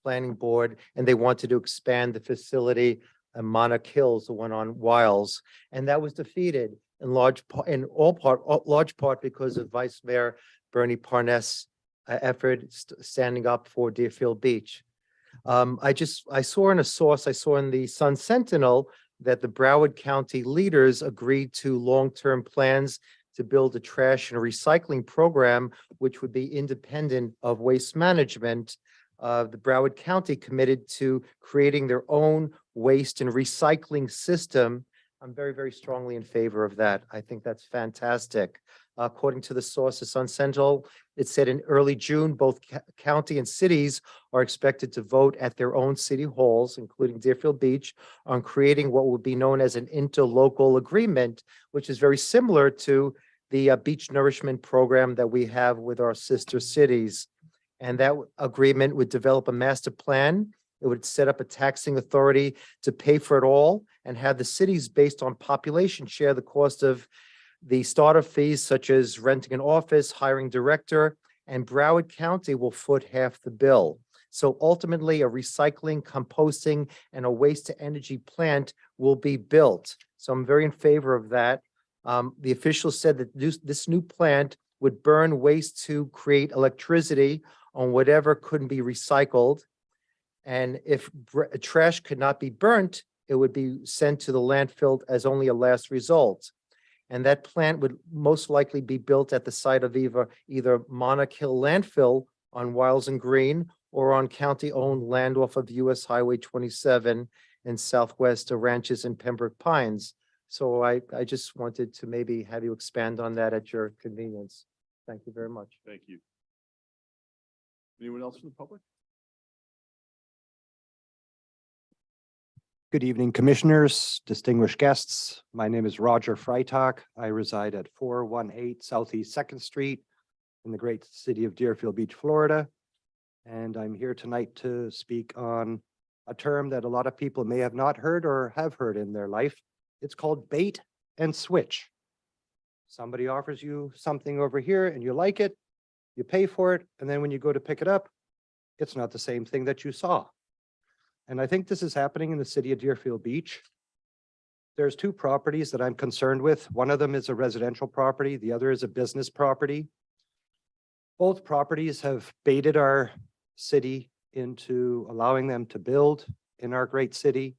Planning Board, and they wanted to expand the facility in Monarch Hills, the one on Wiles, and that was defeated in large part because of Vice Mayor Bernie Parnas' effort standing up for Deerfield Beach. I saw in the Sun Sentinel that the Broward County leaders agreed to long-term plans to build a trash and recycling program, which would be independent of Waste Management. The Broward County committed to creating their own waste and recycling system. I'm very, very strongly in favor of that. I think that's fantastic. According to the source of Sun Sentinel, it said in early June, both county and cities are expected to vote at their own city halls, including Deerfield Beach, on creating what would be known as an interlocal agreement, which is very similar to the beach nourishment program that we have with our sister cities. And that agreement would develop a master plan. It would set up a taxing authority to pay for it all and have the cities, based on population, share the cost of the starter fees, such as renting an office, hiring director, and Broward County will foot half the bill. So ultimately, a recycling, composting, and a waste to energy plant will be built. So I'm very in favor of that. The officials said that this new plant would burn waste to create electricity on whatever couldn't be recycled. And if trash could not be burnt, it would be sent to the landfill as only a last result. And that plant would most likely be built at the site of either Monarch Hill landfill on Wiles and Green or on county-owned land off of US Highway 27 in southwest Ranches and Pembroke Pines. So I just wanted to maybe have you expand on that at your convenience. Thank you very much. Thank you. Anyone else from the public? Good evening, commissioners, distinguished guests. My name is Roger Freitag. I reside at 418 Southeast 2nd Street in the great city of Deerfield Beach, Florida. And I'm here tonight to speak on a term that a lot of people may have not heard or have heard in their life. It's called bait and switch. Somebody offers you something over here and you like it, you pay for it, and then when you go to pick it up, it's not the same thing that you saw. And I think this is happening in the city of Deerfield Beach. There's two properties that I'm concerned with. One of them is a residential property. The other is a business property. Both properties have baited our city into allowing them to build in our great city.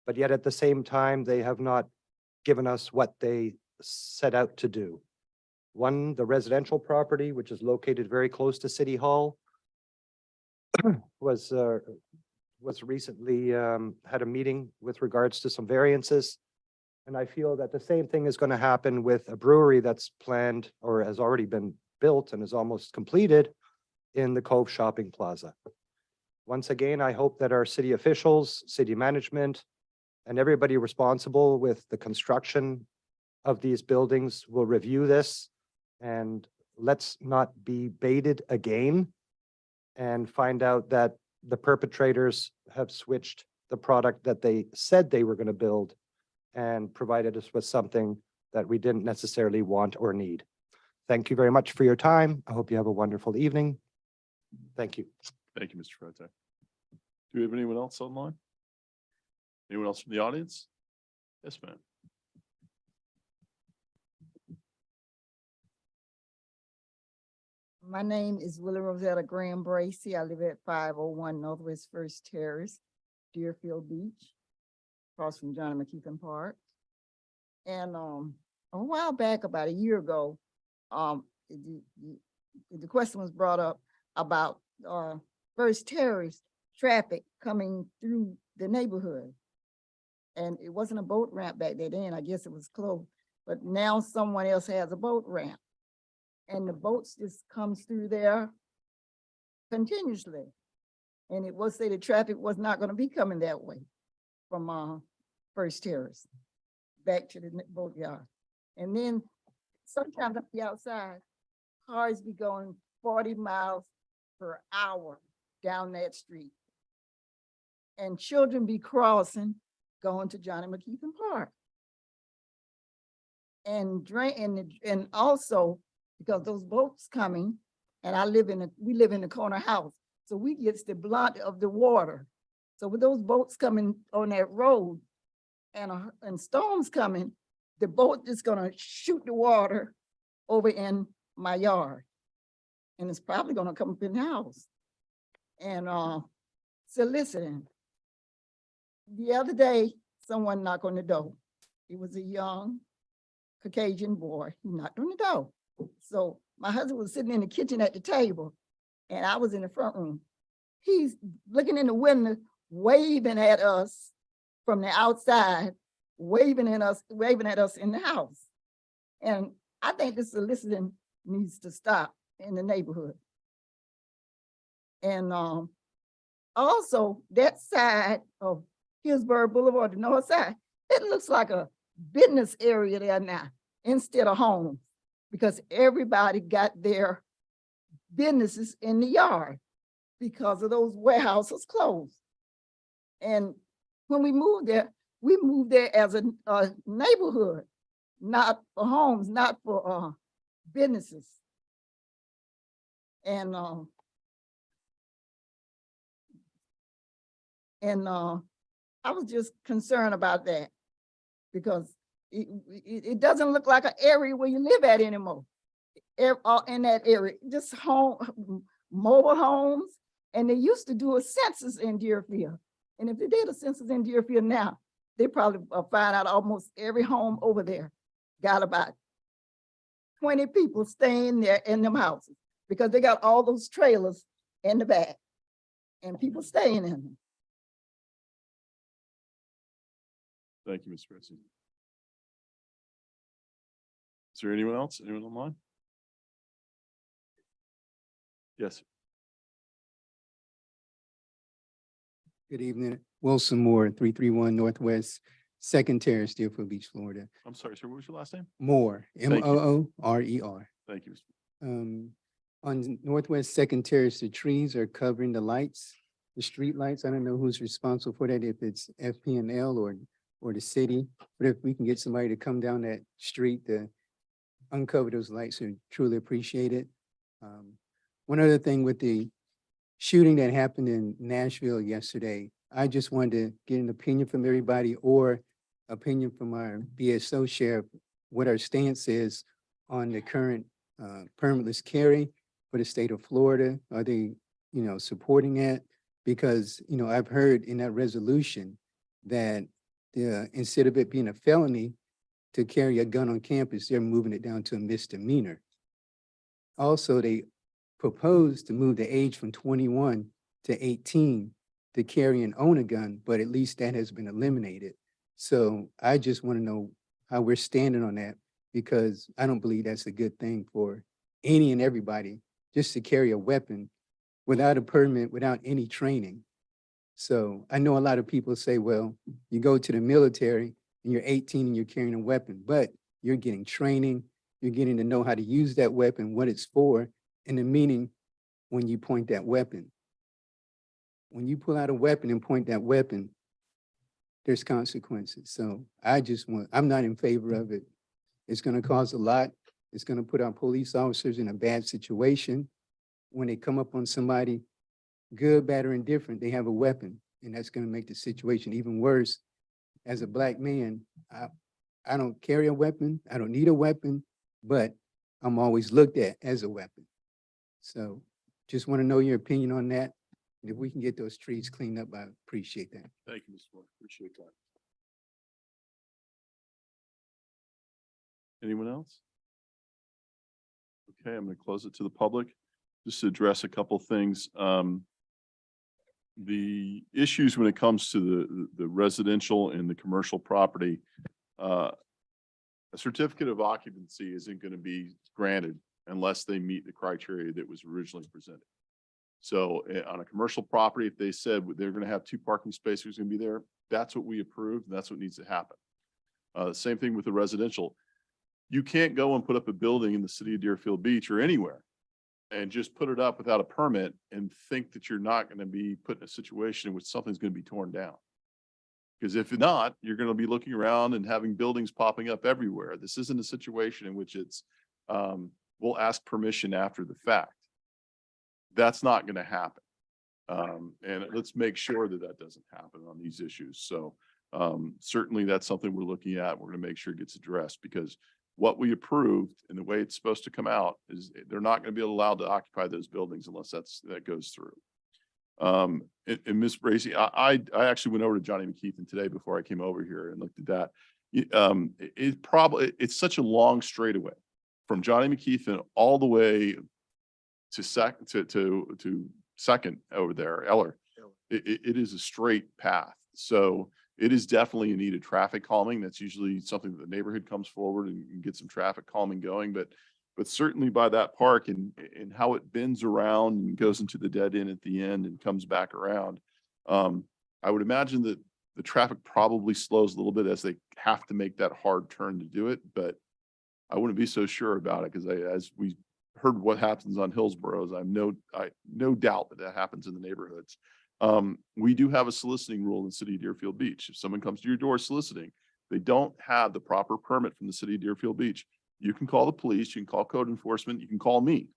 But yet at the same time, they have not given us what they set out to do. One, the residential property, which is located very close to City Hall, was recently had a meeting with regards to some variances. And I feel that the same thing is going to happen with a brewery that's planned or has already been built and is almost completed in the Cove Shopping Plaza. Once again, I hope that our city officials, city management, and everybody responsible with the construction of these buildings will review this, and let's not be baited again and find out that the perpetrators have switched the product that they said they were going to build and provided us with something that we didn't necessarily want or need. Thank you very much for your time. I hope you have a wonderful evening. Thank you. Thank you, Mr. Freitag. Do we have anyone else online? Anyone else from the audience? Yes, ma'am. My name is Willie Rosetta Graham Bracy. I live at 501 Northwest First Terrace, Deerfield Beach. across from Johnny McKeithen Park. And a while back, about a year ago, the question was brought up about First Terrace traffic coming through the neighborhood. And it wasn't a boat ramp back then, I guess it was closed, but now someone else has a boat ramp. And the boats just comes through there continuously. And it was say the traffic was not gonna be coming that way from First Terrace back to the boatyard. And then sometimes up the outside, cars be going 40 miles per hour down that street. And children be crossing, going to Johnny McKeithen Park. And and also because those boats coming, and we live in the corner house, so we gets the blunt of the water. So with those boats coming on that road and storms coming, the boat is gonna shoot the water over in my yard. And it's probably gonna come up in the house. And soliciting. The other day, someone knocked on the door. It was a young Caucasian boy. He knocked on the door. So my husband was sitting in the kitchen at the table, and I was in the front room. He's looking in the window, waving at us from the outside, waving at us in the house. And I think the soliciting needs to stop in the neighborhood. And also that side of Hillsborough Boulevard, the north side, it looks like a business area there now instead of homes, because everybody got their businesses in the yard because of those warehouses closed. And when we moved there as a neighborhood, not for homes, not for businesses. And I was just concerned about that because it doesn't look like an area where you live at anymore. In that area, just mobile homes, and they used to do a census in Deerfield. And if they did a census in Deerfield now, they probably find out almost every home over there got about 20 people staying there in them houses because they got all those trailers in the back and people staying in them. Thank you, Mr. President. Is there anyone else? Anyone online? Yes. Good evening, Wilson Moore, 331 Northwest Second Terrace, Deerfield Beach, Florida. I'm sorry, sir. What was your last name? Moore, Thank you. Moorer. Thank you. Mr. On Northwest Second Terrace, the trees are covering the lights, the street lights. I don't know who's responsible for that, if it's FPNL or the city, but if we can get somebody to come down that street to uncover those lights, we truly appreciate it. One other thing with the shooting that happened in Nashville yesterday, I just wanted to get an opinion from everybody or opinion from our BSO sheriff, what our stance is on the current permitless carry for the state of Florida. Are they, supporting it? Because, I've heard in that resolution that instead of it being a felony to carry a gun on campus, they're moving it down to a misdemeanor. Also, they proposed to move the age from 21 to 18 to carry and own a gun, but at least that has been eliminated. So I just want to know how we're standing on that, because I don't believe that's a good thing for any and everybody just to carry a weapon without a permit, without any training. So I know a lot of people say, well, you go to the military and you're 18 and you're carrying a weapon, but you're getting training, you're getting to know how to use that weapon, what it's for, and the meaning when you point that weapon. When you pull out a weapon and point that weapon, there's consequences. So I'm not in favor of it. It's going to cause a lot. It's going to put our police officers in a bad situation. When they come up on somebody, good, bad, or indifferent, they have a weapon, and that's going to make the situation even worse. As a Black man, I don't carry a weapon. I don't need a weapon, but I'm always looked at as a weapon. So just want to know your opinion on that. And if we can get those trees cleaned up, I appreciate that. Thank you, Mr. Moore. Appreciate that. Anyone else? Okay, I'm going to close it to the public. Just to address a couple things. The issues when it comes to the residential and the commercial property, a certificate of occupancy isn't going to be granted unless they meet the criteria that was originally presented. So on a commercial property, if they said they're going to have 2 parking spaces going to be there, that's what we approved, and that's what needs to happen. Same thing with the residential. You can't go and put up a building in the city of Deerfield Beach or anywhere and just put it up without a permit and think that you're not going to be put in a situation in which something's going to be torn down. Because if not, you're going to be looking around and having buildings popping up everywhere. This isn't a situation in which it's, we'll ask permission after the fact. That's not going to happen. And let's make sure that that doesn't happen on these issues. So certainly that's something we're looking at. We're going to make sure it gets addressed, because what we approved and the way it's supposed to come out is they're not going to be allowed to occupy those buildings unless that goes through. And Ms. Bracy, I actually went over to Johnny McKeithen today before I came over here and looked at that. It's such a long straightaway from Johnny McKeithen all the way to second over there, Eller. It is a straight path. So it is definitely in need of traffic calming. That's usually something that the neighborhood comes forward and get some traffic calming going. But certainly by that park and how it bends around and goes into the dead end at the end and comes back around, I would imagine that the traffic probably slows a little bit as they have to make that hard turn to do it. But I wouldn't be so sure about it, because as we heard what happens on Hillsborough, I no doubt that happens in the neighborhoods. We do have a soliciting rule in the city of Deerfield Beach. If someone comes to your door soliciting, they don't have the proper permit from the city of Deerfield Beach, you can call the police, you can call code enforcement, you can call me.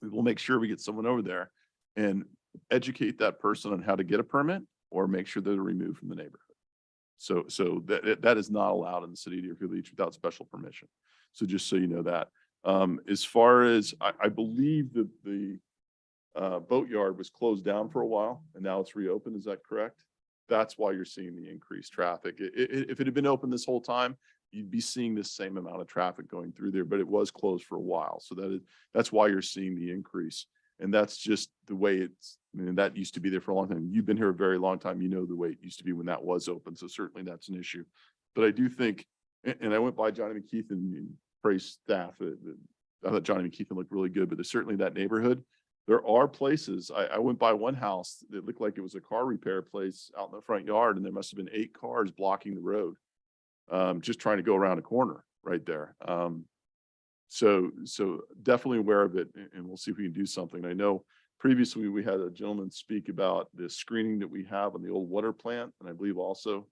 We will make sure we get someone over there and educate that person on how to get a permit or make sure they're removed from the neighborhood. So that is not allowed in the city of Deerfield Beach without special permission. So just so you know that. As far as I believe that the boatyard was closed down for a while and now it's reopened. Is that correct? That's why you're seeing the increased traffic. If it had been open this whole time, you'd be seeing the same amount of traffic going through there, but it was closed for a while. So that's why you're seeing the increase. And that's just the way it's, I mean, that used to be there for a long time. You've been here a very long time. You know the way it used to be when that was open. So certainly that's an issue. But I do think, and I went by Johnny McKeithen and praised staff. I thought Johnny McKeithen looked really good, but there's certainly that neighborhood. There are places, I went by one house that looked like it was a car repair place out in the front yard, and there must have been 8 cars blocking the road, just trying to go around a corner right there. So definitely aware of it, and we'll see if we can do something. I know previously we had a gentleman speak about the screening that we have on the old water plant, and I believe also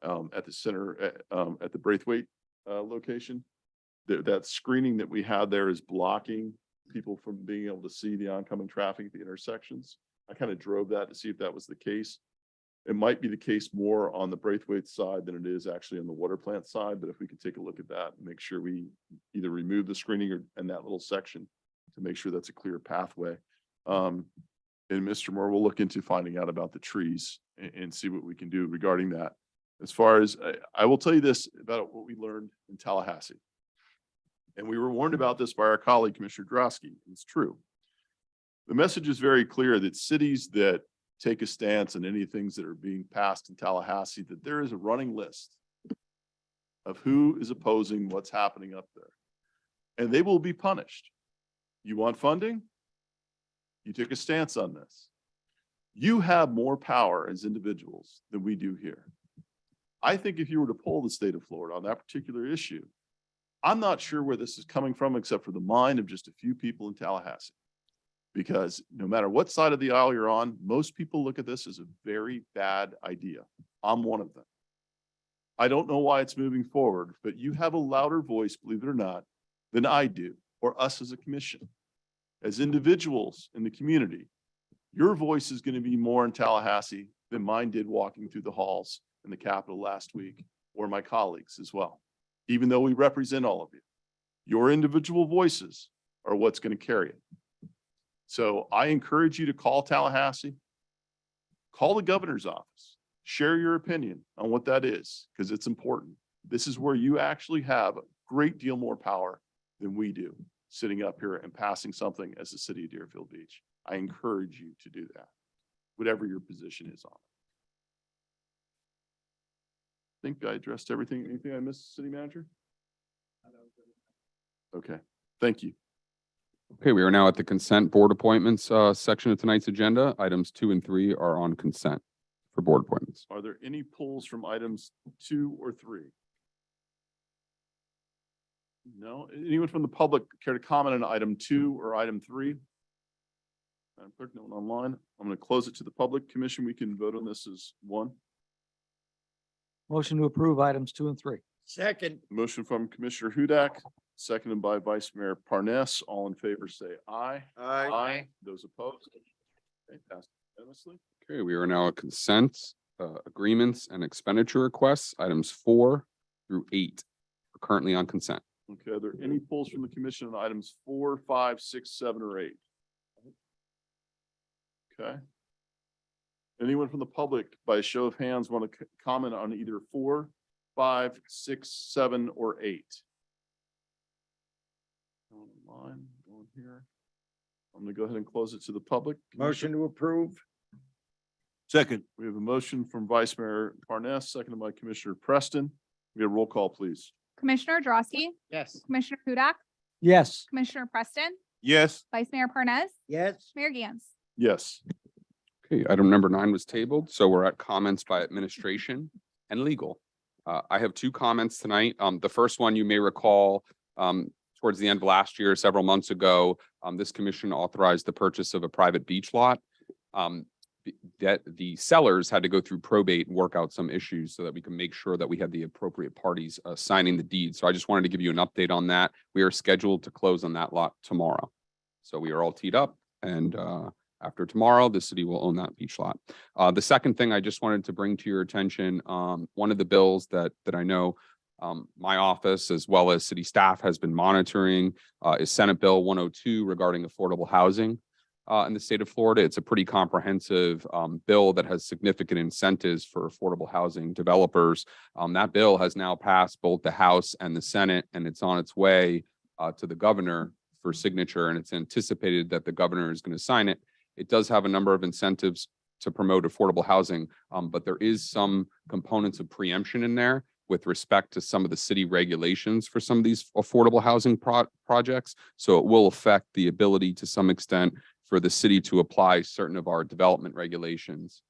at the center, at the Braithwaite location. That screening that we had there is blocking people from being able to see the oncoming traffic at the intersections. I kind of drove that to see if that was the case. It might be the case more on the Braithwaite side than it is actually on the water plant side, but if we could take a look at that and make sure we either remove the screening or in that little section to make sure that's a clear pathway. And Mr. Moore, we'll look into finding out about the trees and see what we can do regarding that. As far as, I will tell you this about what we learned in Tallahassee. And we were warned about this by our colleague, Commissioner Drosky. It's true. The message is very clear that cities that take a stance on any things that are being passed in Tallahassee, that there is a running list of who is opposing what's happening up there. And they will be punished. You want funding? You take a stance on this. You have more power as individuals than we do here. I think if you were to poll the state of Florida on that particular issue, I'm not sure where this is coming from, except for the mind of just a few people in Tallahassee. Because no matter what side of the aisle you're on, most people look at this as a very bad idea. I'm one of them. I don't know why it's moving forward, but you have a louder voice, believe it or not, than I do, or us as a commission. As individuals in the community, your voice is going to be more in Tallahassee than mine did walking through the halls in the Capitol last week, or my colleagues as well. Even though we represent all of you, your individual voices are what's going to carry it. So I encourage you to call Tallahassee, call the governor's office, share your opinion on what that is, because it's important. This is where you actually have great deal more power than we do, sitting up here and passing something as the city of Deerfield Beach. I encourage you to do that, whatever your position is on it. I think I addressed everything. Anything I missed, city manager? Okay, thank you. Okay, we are now at the consent board appointments section of tonight's agenda. Items 2 and 3 are on consent for board appointments. Are there any pulls from items 2 or 3? No. Anyone from the public care to comment on item 2 or item 3? Madam Clerk, no one online. I'm going to close it to the public. Commission, we can vote on this as one. Motion to approve items 2 and 3. Second. Motion from Commissioner Hudak, seconded by Vice Mayor Parnas. All in favor, say aye. Aye. Those opposed? Okay, passed unanimously. Okay, we are now at consent, agreements and expenditure requests. Items 4 through 8 are currently on consent. Okay, are there any pulls from the commission on items 4, 5, 6, 7, or 8? Okay. Anyone from the public, by a show of hands, want to comment on either 4, 5, 6, 7, or 8? Online, going here. I'm going to go ahead and close it to the public. Motion to approve. Second. We have a motion from Vice Mayor Parnas, seconded by Commissioner Preston. We have roll call, please. Commissioner Drosky, Yes. Commissioner Hudak, Yes. Commissioner Preston, Yes. Vice Mayor Parnas, Yes. Mayor Gans. Yes. Okay, item number 9 was tabled, so we're at comments by administration and legal. I have 2 comments tonight. The first one, you may recall, towards the end of last year, several months ago, this commission authorized the purchase of a private beach lot. That the sellers had to go through probate and work out some issues so that we can make sure that we had the appropriate parties signing the deed. So I just wanted to give you an update on that. We are scheduled to close on that lot tomorrow. So we are all teed up, and after tomorrow, the city will own that beach lot. The second thing I just wanted to bring to your attention, one of the bills that I know my office as well as city staff has been monitoring is Senate Bill 102 regarding affordable housing in the state of Florida. It's a pretty comprehensive bill that has significant incentives for affordable housing developers. That bill has now passed both the House and the Senate, and it's on its way to the governor for signature, and it's anticipated that the governor is going to sign it. It does have a number of incentives to promote affordable housing, but there is some components of preemption in there with respect to some of the city regulations for some of these affordable housing projects. So it will affect the ability to some extent for the city to apply certain of our development regulations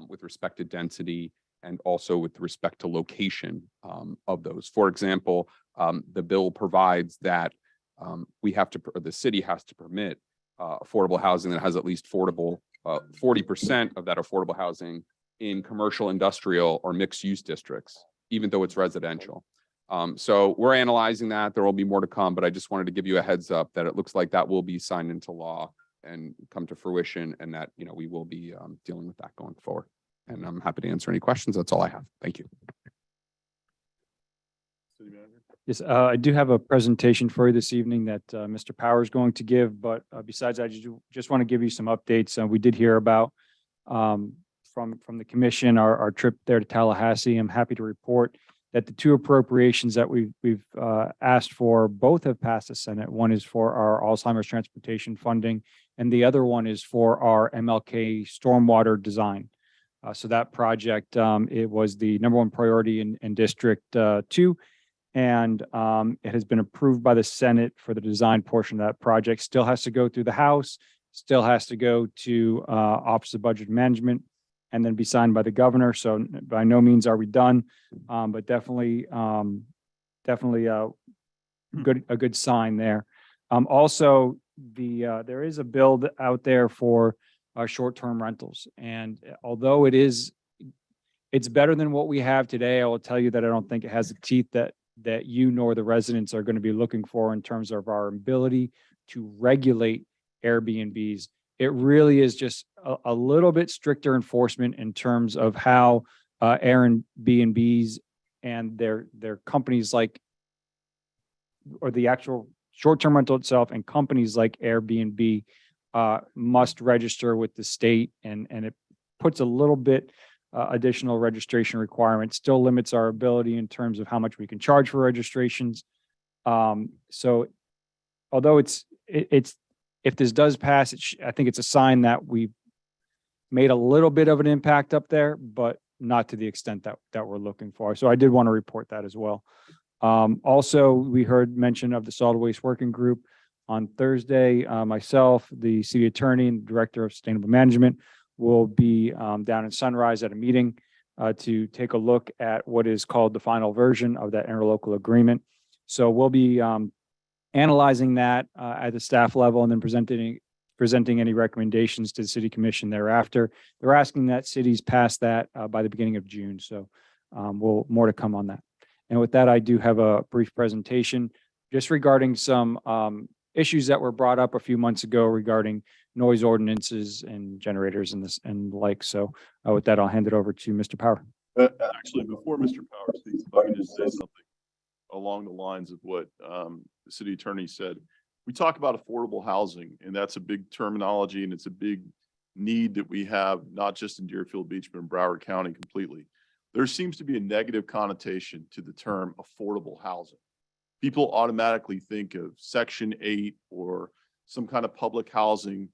with respect to density and also with respect to location of those. For example, the bill provides that the city has to permit affordable housing that has at least 40% of that affordable housing in commercial, industrial, or mixed-use districts, even though it's residential. So we're analyzing that. There will be more to come, but I just wanted to give you a heads up that it looks like that will be signed into law and come to fruition, and that, you know, we will be dealing with that going forward. And I'm happy to answer any questions. That's all I have. Thank you. City Manager. Yes, I do have a presentation for you this evening that Mr. Power is going to give, but besides, I just want to give you some updates. We did hear about from the commission our trip there to Tallahassee. I'm happy to report that the 2 appropriations that we've asked for both have passed the Senate. One is for our Alzheimer's transportation funding, and the other one is for our MLK stormwater design. So that project, it was the #1 priority in District 2. And it has been approved by the Senate for the design portion of that project. Still has to go through the House, still has to go to Office of Budget Management, and then be signed by the governor. So by no means are we done, but definitely a good sign there. Also, there is a bill out there for short-term rentals, and although it's better than what we have today, I will tell you that I don't think it has the teeth that you nor the residents are going to be looking for in terms of our ability to regulate Airbnbs. It really is just a little bit stricter enforcement in terms of how Airbnbs and their companies or the actual short-term rental itself and companies like Airbnb must register with the state, and it puts a little bit additional registration requirements, still limits our ability in terms of how much we can charge for registrations. So although it's, if this does pass, I think it's a sign that we've made a little bit of an impact up there, but not to the extent that we're looking for. So I did want to report that as well. Also, we heard mention of the solid waste working group on Thursday. Myself, the city attorney and director of sustainable management will be down in Sunrise at a meeting to take a look at what is called the final version of that interlocal agreement. So we'll be analyzing that at the staff level and then presenting any recommendations to the city commission thereafter. They're asking that cities pass that by the beginning of June. So more to come on that. And with that, I do have a brief presentation just regarding some issues that were brought up a few months ago regarding noise ordinances and generators and the like. So with that, I'll hand it over to Mr. Power. Actually, before Mr. Power speaks, if I can just say something along the lines of what the city attorney said. We talk about affordable housing, and that's a big terminology, and it's a big need that we have, not just in Deerfield Beach, but in Broward County completely. There seems to be a negative connotation to the term affordable housing. People automatically think of Section 8 or some kind of public housing,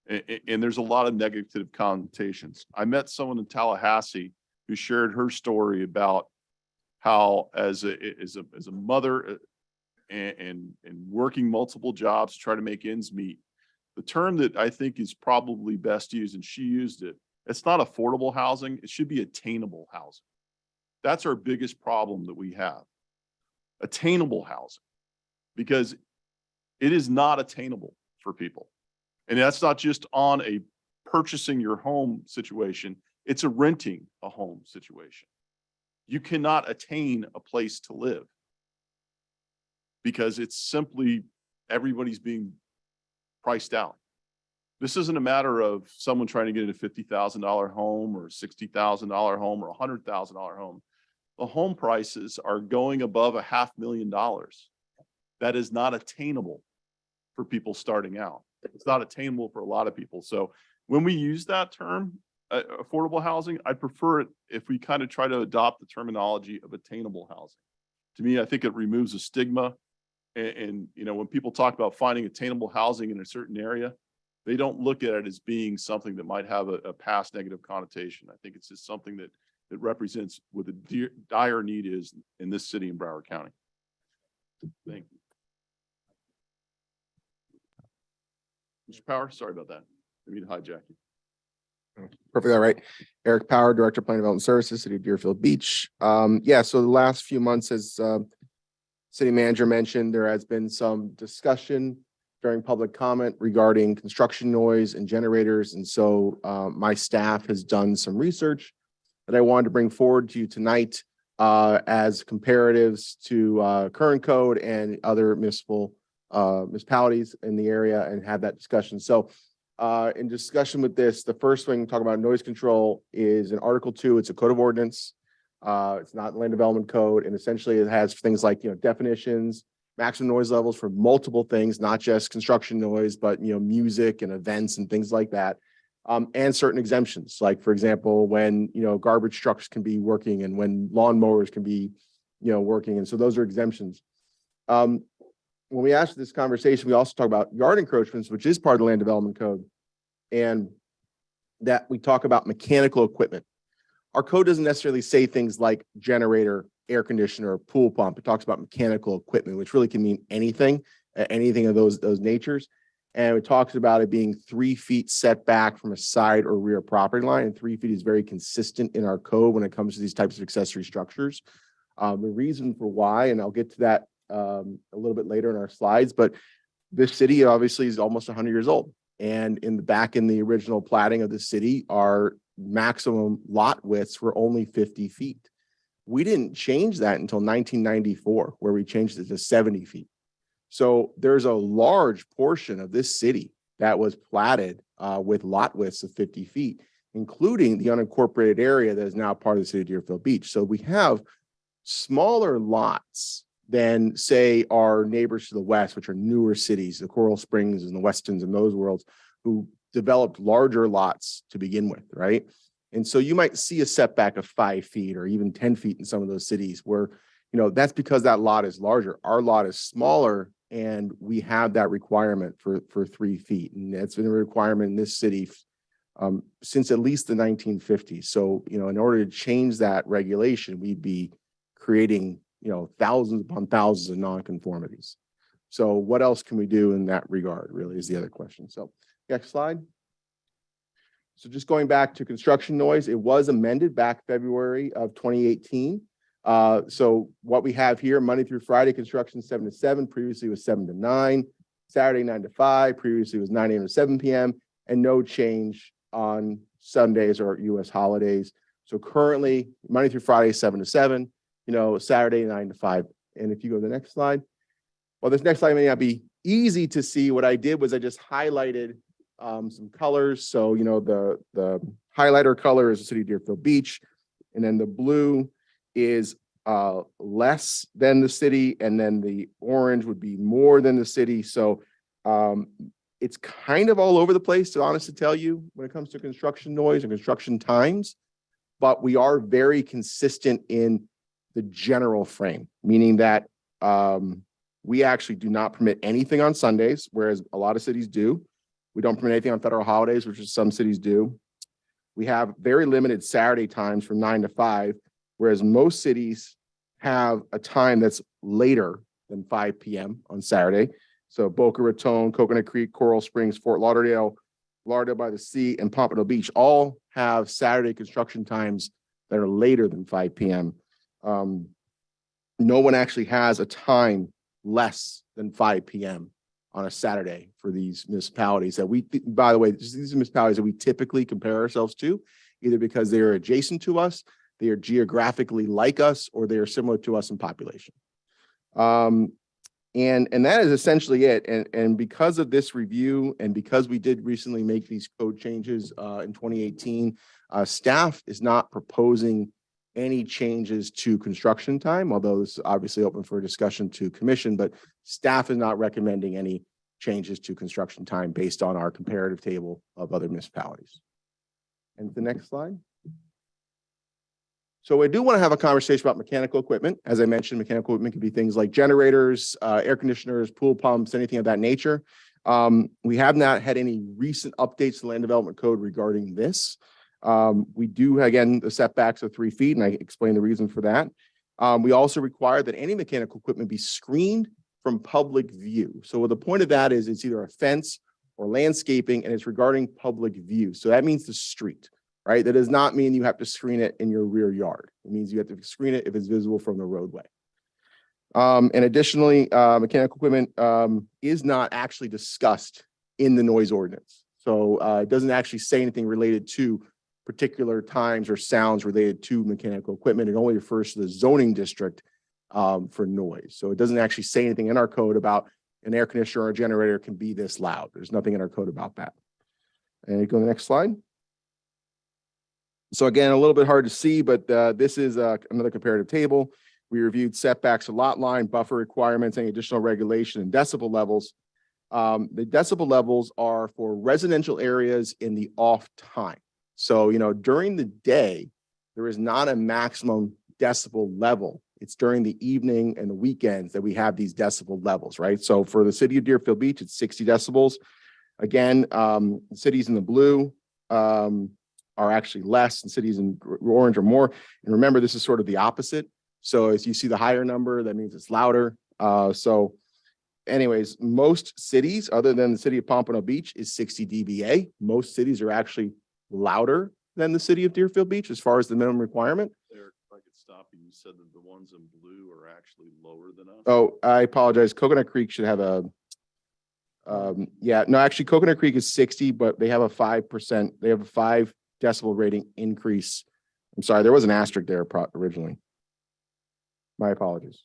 and there's a lot of negative connotations. I met someone in Tallahassee who shared her story about how as a mother and working multiple jobs to try to make ends meet, the term that I think is probably best used, and she used it, it's not affordable housing, it should be attainable housing. That's our biggest problem that we have. Attainable housing, because it is not attainable for people. And that's not just on a purchasing your home situation, it's a renting a home situation. You cannot attain a place to live because it's simply everybody's being priced out. This isn't a matter of someone trying to get a $50,000 home or $60,000 home or a $100,000 home. The home prices are going above $500,000. That is not attainable for people starting out. It's not attainable for a lot of people. So when we use that term, affordable housing, I prefer it if we kind of try to adopt the terminology of attainable housing. To me, I think it removes a stigma. And you know, when people talk about finding attainable housing in a certain area, they don't look at it as being something that might have a past negative connotation. I think it's just something that represents what the dire need is in this city in Broward County. Thank you. Mr. Power, sorry about that. I mean to hijack you. Perfectly all right. Eric Power, Director of Planning Development Services, City of Deerfield Beach. Yeah, so the last few months, as City Manager mentioned, there has been some discussion during public comment regarding construction noise and generators. And so my staff has done some research that I wanted to bring forward to you tonight as comparatives to current code and other municipalities in the area and have that discussion. So in discussion with this, the first thing talk about noise control is in Article 2. It's a code of ordinance. It's not land development code, and essentially it has things like definitions, maximum noise levels for multiple things, not just construction noise, but music and events and things like that, and certain exemptions, like for example, when garbage trucks can be working and when lawnmowers can be working, and so those are exemptions. When we asked this conversation, we also talk about yard encroachments, which is part of the land development code, and that we talk about mechanical equipment. Our code doesn't necessarily say things like generator, air conditioner, pool pump. It talks about mechanical equipment, which really can mean anything, anything of those natures. And it talks about it being 3 feet setback from a side or rear property line, and 3 feet is very consistent in our code when it comes to these types of accessory structures. The reason for why, and I'll get to that a little bit later in our slides, but this city obviously is almost 100 years old. And in the original platting of the city, our maximum lot widths were only 50 feet. We didn't change that until 1994, where we changed it to 70 feet. So there's a large portion of this city that was platted with lot widths of 50 feet, including the unincorporated area that is now part of the city of Deerfield Beach. So we have smaller lots than, say, our neighbors to the west, which are newer cities, the Coral Springs and the Westons and those worlds, who developed larger lots to begin with, right? And so you might see a setback of 5 feet or even 10 feet in some of those cities where, That's because that lot is larger. Our lot is smaller and we have that requirement for 3 feet. And that's been a requirement in this city since at least the 1950s. So, in order to change that regulation, we'd be creating, thousands upon thousands of nonconformities. So what else can we do in that regard, really, is the other question. So next slide. So just going back to construction noise, it was amended back February of 2018. So what we have here, Monday through Friday, construction 7 to 7, previously was 7 to 9, Saturday 9 to 5, previously was 9 a.m. to 7 p.m., and no change on Sundays or U.S. holidays. So currently, Monday through Friday, 7 to 7, Saturday 9 to 5. And if you go to the next slide, well, this next slide may not be easy to see. What I did was I just highlighted some colors. So, the highlighter color is the city of Deerfield Beach, and then the blue is less than the city, and then the orange would be more than the city. So it's kind of all over the place, to honestly tell you, when it comes to construction noise and construction times, but we are very consistent in the general frame, meaning that we actually do not permit anything on Sundays, whereas a lot of cities do. We don't permit anything on federal holidays, which is some cities do. We have very limited Saturday times from 9 to 5, whereas most cities have a time that's later than 5 p.m. on Saturday. So Boca Raton, Coconut Creek, Coral Springs, Fort Lauderdale, Lauderdale by the Sea, and Pompano Beach all have Saturday construction times that are later than 5 p.m. No one actually has a time less than 5 p.m. on a Saturday for these municipalities that we, by the way, these are municipalities that we typically compare ourselves to, either because they are adjacent to us, they are geographically like us, or they are similar to us in population. And that is essentially it. And because of this review, and because we did recently make these code changes in 2018, staff is not proposing any changes to construction time, although this is obviously open for discussion to commission, but staff is not recommending any changes to construction time based on our comparative table of other municipalities. And the next slide. So I do want to have a conversation about mechanical equipment. As I mentioned, mechanical equipment can be things like generators, air conditioners, pool pumps, anything of that nature. We have not had any recent updates to the land development code regarding this. We do, again, the setbacks of 3 feet, and I explained the reason for that. We also require that any mechanical equipment be screened from public view. So the point of that is it's either a fence or landscaping, and it's regarding public view. So that means the street, right? That does not mean you have to screen it in your rear yard. It means you have to screen it if it's visible from the roadway. And additionally, mechanical equipment is not actually discussed in the noise ordinance. So it doesn't actually say anything related to particular times or sounds related to mechanical equipment. It only refers to the zoning district for noise. So it doesn't actually say anything in our code about an air conditioner or a generator can be this loud. There's nothing in our code about that. And you go to the next slide. So again, a little bit hard to see, but this is another comparative table. We reviewed setbacks, a lot line, buffer requirements, any additional regulation, and decibel levels. The decibel levels are for residential areas in the off time. So, during the day, there is not a maximum decibel level. It's during the evening and the weekends that we have these decibel levels, right? So for the city of Deerfield Beach, it's 60 decibels. Again, cities in the blue are actually less, and cities in orange are more. And remember, this is sort of the opposite. So as you see the higher number, that means it's louder. So anyways, most cities, other than the city of Pompano Beach, is 60 dBA. Most cities are actually louder than the city of Deerfield Beach as far as the minimum requirement. Eric, if I could stop you, you said that the ones in blue are actually lower than us. Oh, I apologize. Coconut Creek should have a, yeah, no, actually Coconut Creek is 60, but they have a 5%, they have a 5 decibel rating increase. I'm sorry, there was an asterisk there originally. My apologies.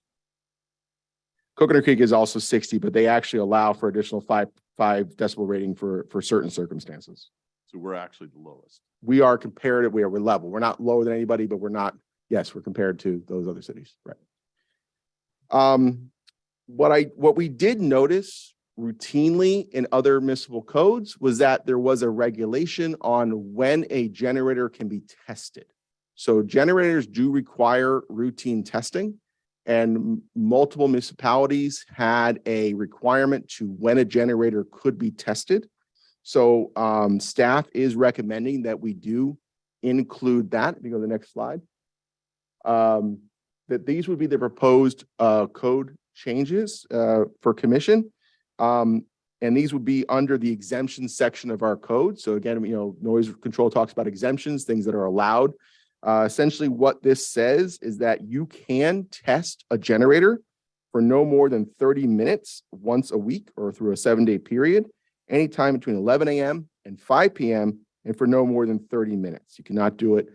Coconut Creek is also 60, but they actually allow for additional 5 decibel rating for certain circumstances. So we're actually the lowest. We are comparative, we're level. We're not lower than anybody, but we're not, yes, we're compared to those other cities, right? What we did notice routinely in other municipal codes was that there was a regulation on when a generator can be tested. So generators do require routine testing. and multiple municipalities had a requirement to when a generator could be tested. So staff is recommending that we do include that. If you go to the next slide. That these would be the proposed code changes for commission. And these would be under the exemption section of our code. So again, noise control talks about exemptions, things that are allowed. Essentially what this says is that you can test a generator for no more than 30 minutes once a week or through a 7-day period, anytime between 11 a.m. and 5 p.m. and for no more than 30 minutes. You cannot do it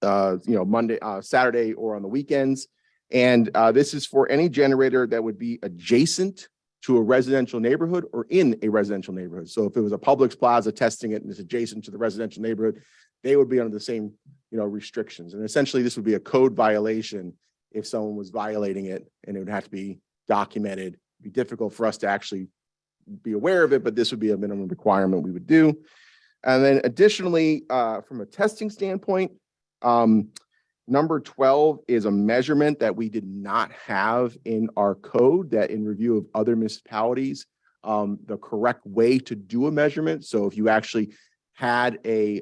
Monday, Saturday, or on the weekends. And this is for any generator that would be adjacent to a residential neighborhood or in a residential neighborhood. So if it was a Publix Plaza testing it and it's adjacent to the residential neighborhood, they would be under the same, restrictions. And essentially this would be a code violation if someone was violating it, and it would have to be documented. It'd be difficult for us to actually be aware of it, but this would be a minimum requirement we would do. And then additionally, from a testing standpoint, number 12 is a measurement that we did not have in our code, that in review of other municipalities, the correct way to do a measurement. So if you actually had a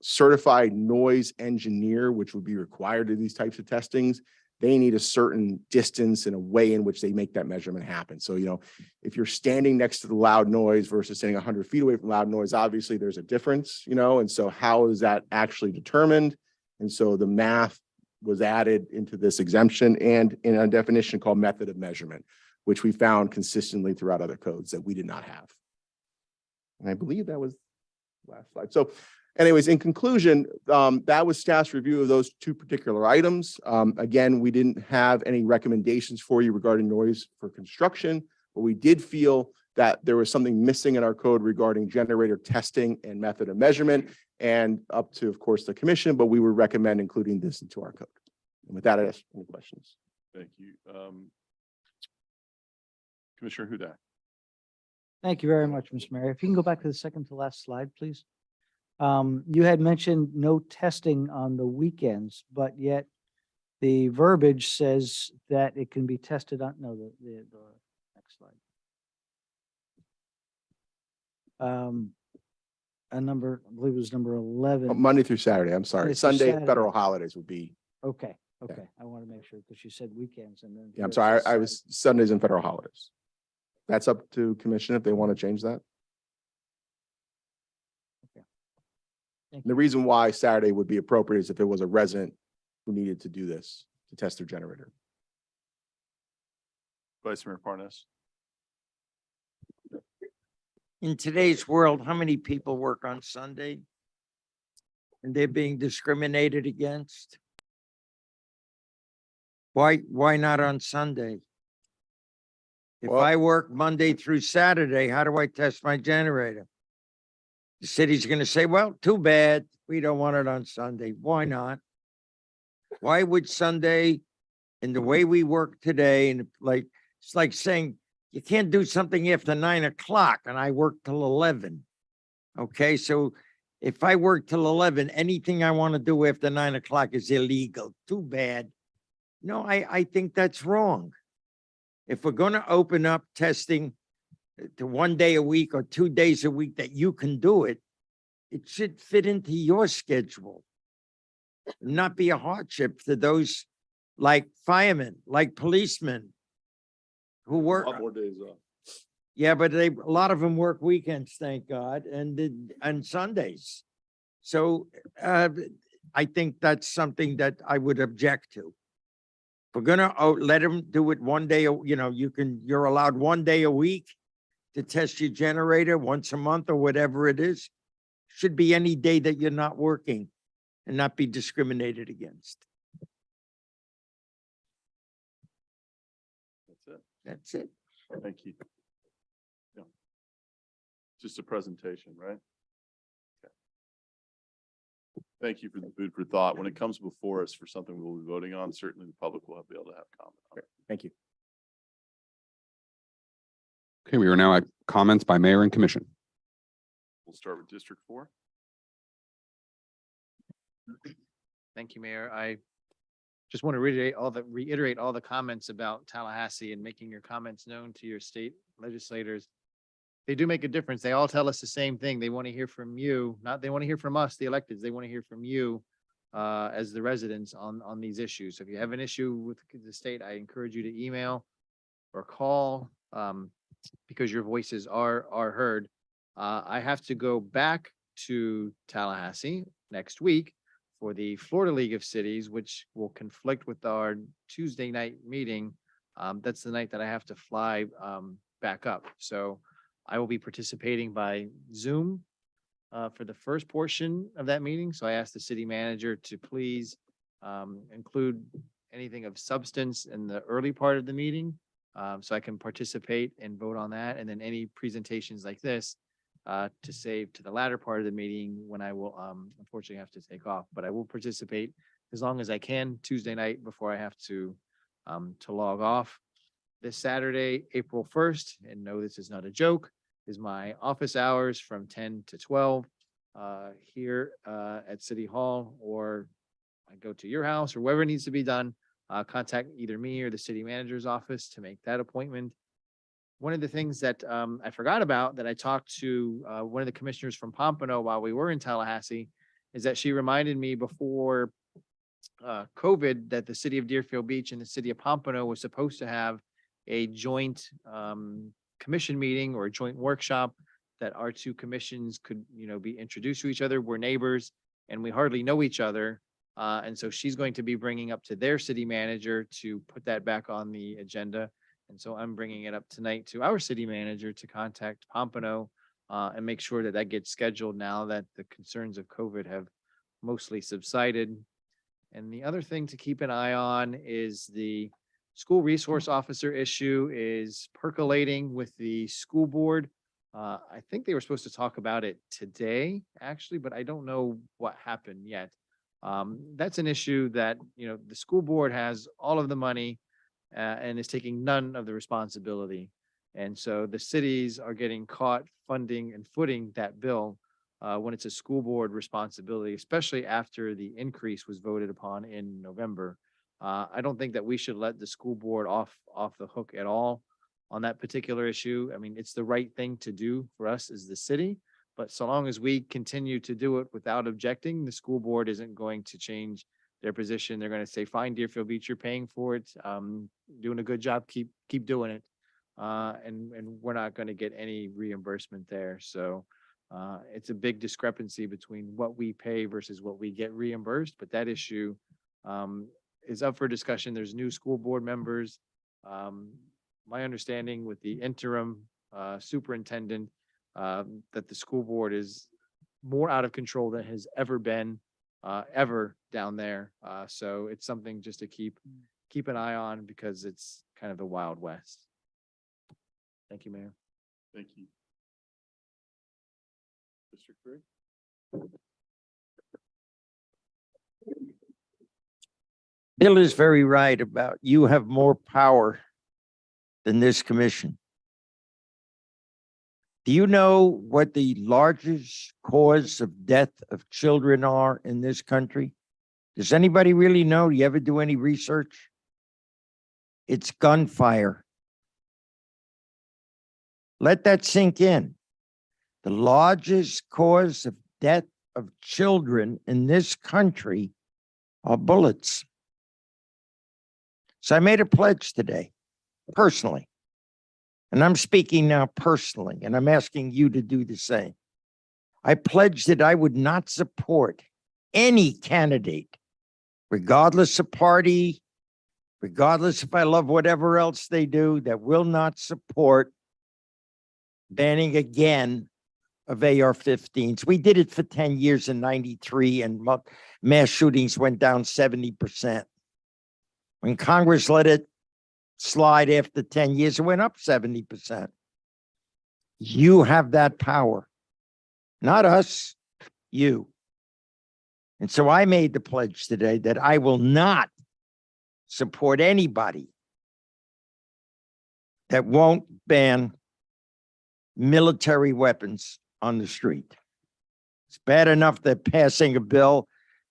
certified noise engineer, which would be required in these types of testings, they need a certain distance and a way in which they make that measurement happen. So, if you're standing next to the loud noise versus standing 100 feet away from loud noise, obviously there's a difference, and so how is that actually determined? And so the math was added into this exemption and in a definition called method of measurement, which we found consistently throughout other codes that we did not have. And I believe that was the last slide. So anyways, in conclusion, that was staff's review of those two particular items. Again, we didn't have any recommendations for you regarding noise for construction, but we did feel that there was something missing in our code regarding generator testing and method of measurement, and up to, of course, the commission, but we would recommend including this into our code. And with that, I ask any questions. Thank you. Commissioner Hudak. Thank you very much, Mr. Mayor. If you can go back to the second to last slide, please. You had mentioned no testing on the weekends, but yet the verbiage says that it can be tested on, no, the next slide. A number, I believe it was number 11. Monday through Saturday, I'm sorry. Monday through Sunday, Saturday. federal holidays would be, Okay, I want to make sure because you said weekends and then. yeah, I'm sorry, I was Sundays and federal holidays. That's up to commission if they want to change that. Thank The reason why Saturday would be appropriate is if it was a resident who needed to do this, to test their generator. Vice Mayor Parnas. In today's world, how many people work on Sunday? And they're being discriminated against? Why not on Sunday? If Well- I work Monday through Saturday, how do I test my generator? The city's gonna say, well, too bad, we don't want it on Sunday. Why not? Why would Sunday, in the way we work today, and it's like saying, you can't do something after 9 o'clock and I work till 11. Okay, so if I work till 11, anything I want to do after 9 o'clock is illegal. Too bad. No, I think that's wrong. If we're going to open up testing to 1 day a week or 2 days a week that you can do it, it should fit into your schedule. Not be a hardship to those like firemen, like policemen who work. More days off. Yeah, but a lot of them work weekends, thank God, and Sundays. So I think that's something that I would object to. We're gonna let them do it 1 day, you're allowed 1 day a week to test your generator once a month or whatever it is. Should be any day that you're not working and not be discriminated against. That's it. That's it. Thank you. Yeah. Just a presentation, right? Okay. Thank you for the food for thought. When it comes before us for something we'll be voting on, certainly the public will be able to have comment on it. Thank you. Okay, we are now at comments by mayor and commission. We'll start with District 4. Thank you, Mayor. I just want to reiterate all the comments about Tallahassee and making your comments known to your state legislators. They do make a difference. They all tell us the same thing. They want to hear from you, they want to hear from us, the electeds. They want to hear from you as the residents on these issues. So if you have an issue with the state, I encourage you to email or call because your voices are heard. I have to go back to Tallahassee next week for the Florida League of Cities, which will conflict with our Tuesday night meeting. That's the night that I have to fly back up. So I will be participating by Zoom for the first portion of that meeting. So I asked the city manager to please include anything of substance in the early part of the meeting so I can participate and vote on that. And then any presentations like this to save to the latter part of the meeting when I will unfortunately have to take off. But I will participate as long as I can Tuesday night before I have to log off. This Saturday, April 1st, and no, this is not a joke, is my office hours from 10 to 12 here at City Hall, or I go to your house or wherever it needs to be done. Contact either me or the city manager's office to make that appointment. One of the things that I forgot about that I talked to one of the commissioners from Pompano while we were in Tallahassee is that she reminded me before COVID that the city of Deerfield Beach and the city of Pompano was supposed to have a joint commission meeting or a joint workshop that our two commissions could, be introduced to each other. We're neighbors and we hardly know each other. And so she's going to be bringing up to their city manager to put that back on the agenda. And so I'm bringing it up tonight to our city manager to contact Pompano and make sure that that gets scheduled now that the concerns of COVID have mostly subsided. And the other thing to keep an eye on is the school resource officer issue is percolating with the school board. I think they were supposed to talk about it today, actually, but I don't know what happened yet. That's an issue that, the school board has all of the money and is taking none of the responsibility. And so the cities are getting caught funding and footing that bill when it's a school board responsibility, especially after the increase was voted upon in November. I don't think that we should let the school board off the hook at all on that particular issue. I mean, it's the right thing to do for us as the city, but so long as we continue to do it without objecting, the school board isn't going to change their position. They're going to say, fine, Deerfield Beach, you're paying for it. Doing a good job. Keep doing it. And we're not going to get any reimbursement there. So it's a big discrepancy between what we pay versus what we get reimbursed. But that issue is up for discussion. There's new school board members. My understanding with the interim superintendent that the school board is more out of control than has ever been ever down there. So it's something just to keep an eye on because it's kind of the Wild West. Thank you, Mayor. Thank you. District 3. Bill is very right about you have more power than this commission. Do you know what the largest cause of death of children are in this country? Does anybody really know? Do you ever do any research? It's gunfire. Let that sink in. The largest cause of death of children in this country are bullets. So I made a pledge today, personally. And I'm speaking now personally, and I'm asking you to do the same. I pledged that I would not support any candidate, regardless of party, regardless if I love whatever else they do, that will not support banning again of AR-15s. We did it for 10 years in 93, and mass shootings went down 70%. When Congress let it slide after 10 years, it went up 70%. You have that power, not us, you. And so I made the pledge today that I will not support anybody that won't ban military weapons on the street. It's bad enough they're passing a bill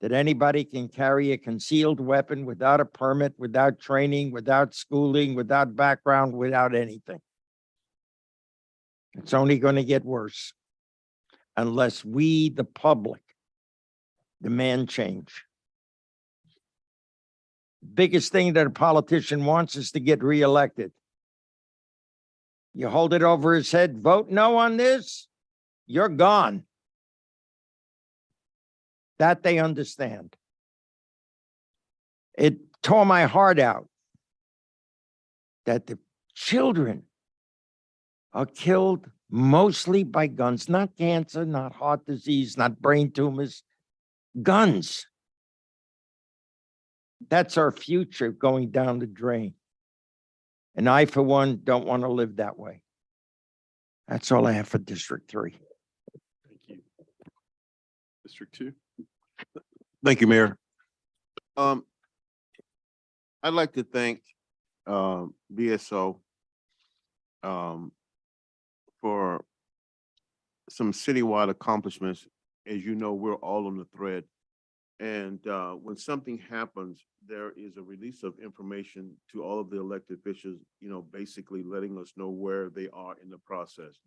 that anybody can carry a concealed weapon without a permit, without training, without schooling, without background, without anything. It's only going to get worse unless we, the public, demand change. Biggest thing that a politician wants is to get reelected. You hold it over his head, vote no on this, you're gone. That they understand. It tore my heart out that the children are killed mostly by guns, not cancer, not heart disease, not brain tumors, guns. That's our future going down the drain. And I, for one, don't want to live that way. That's all I have for District 3. Thank you. District 2. Thank you, Mayor. I'd like to thank BSO for some citywide accomplishments. As you know, we're all on the thread. And when something happens, there is a release of information to all of the elected officials, you know, basically letting us know where they are in the process.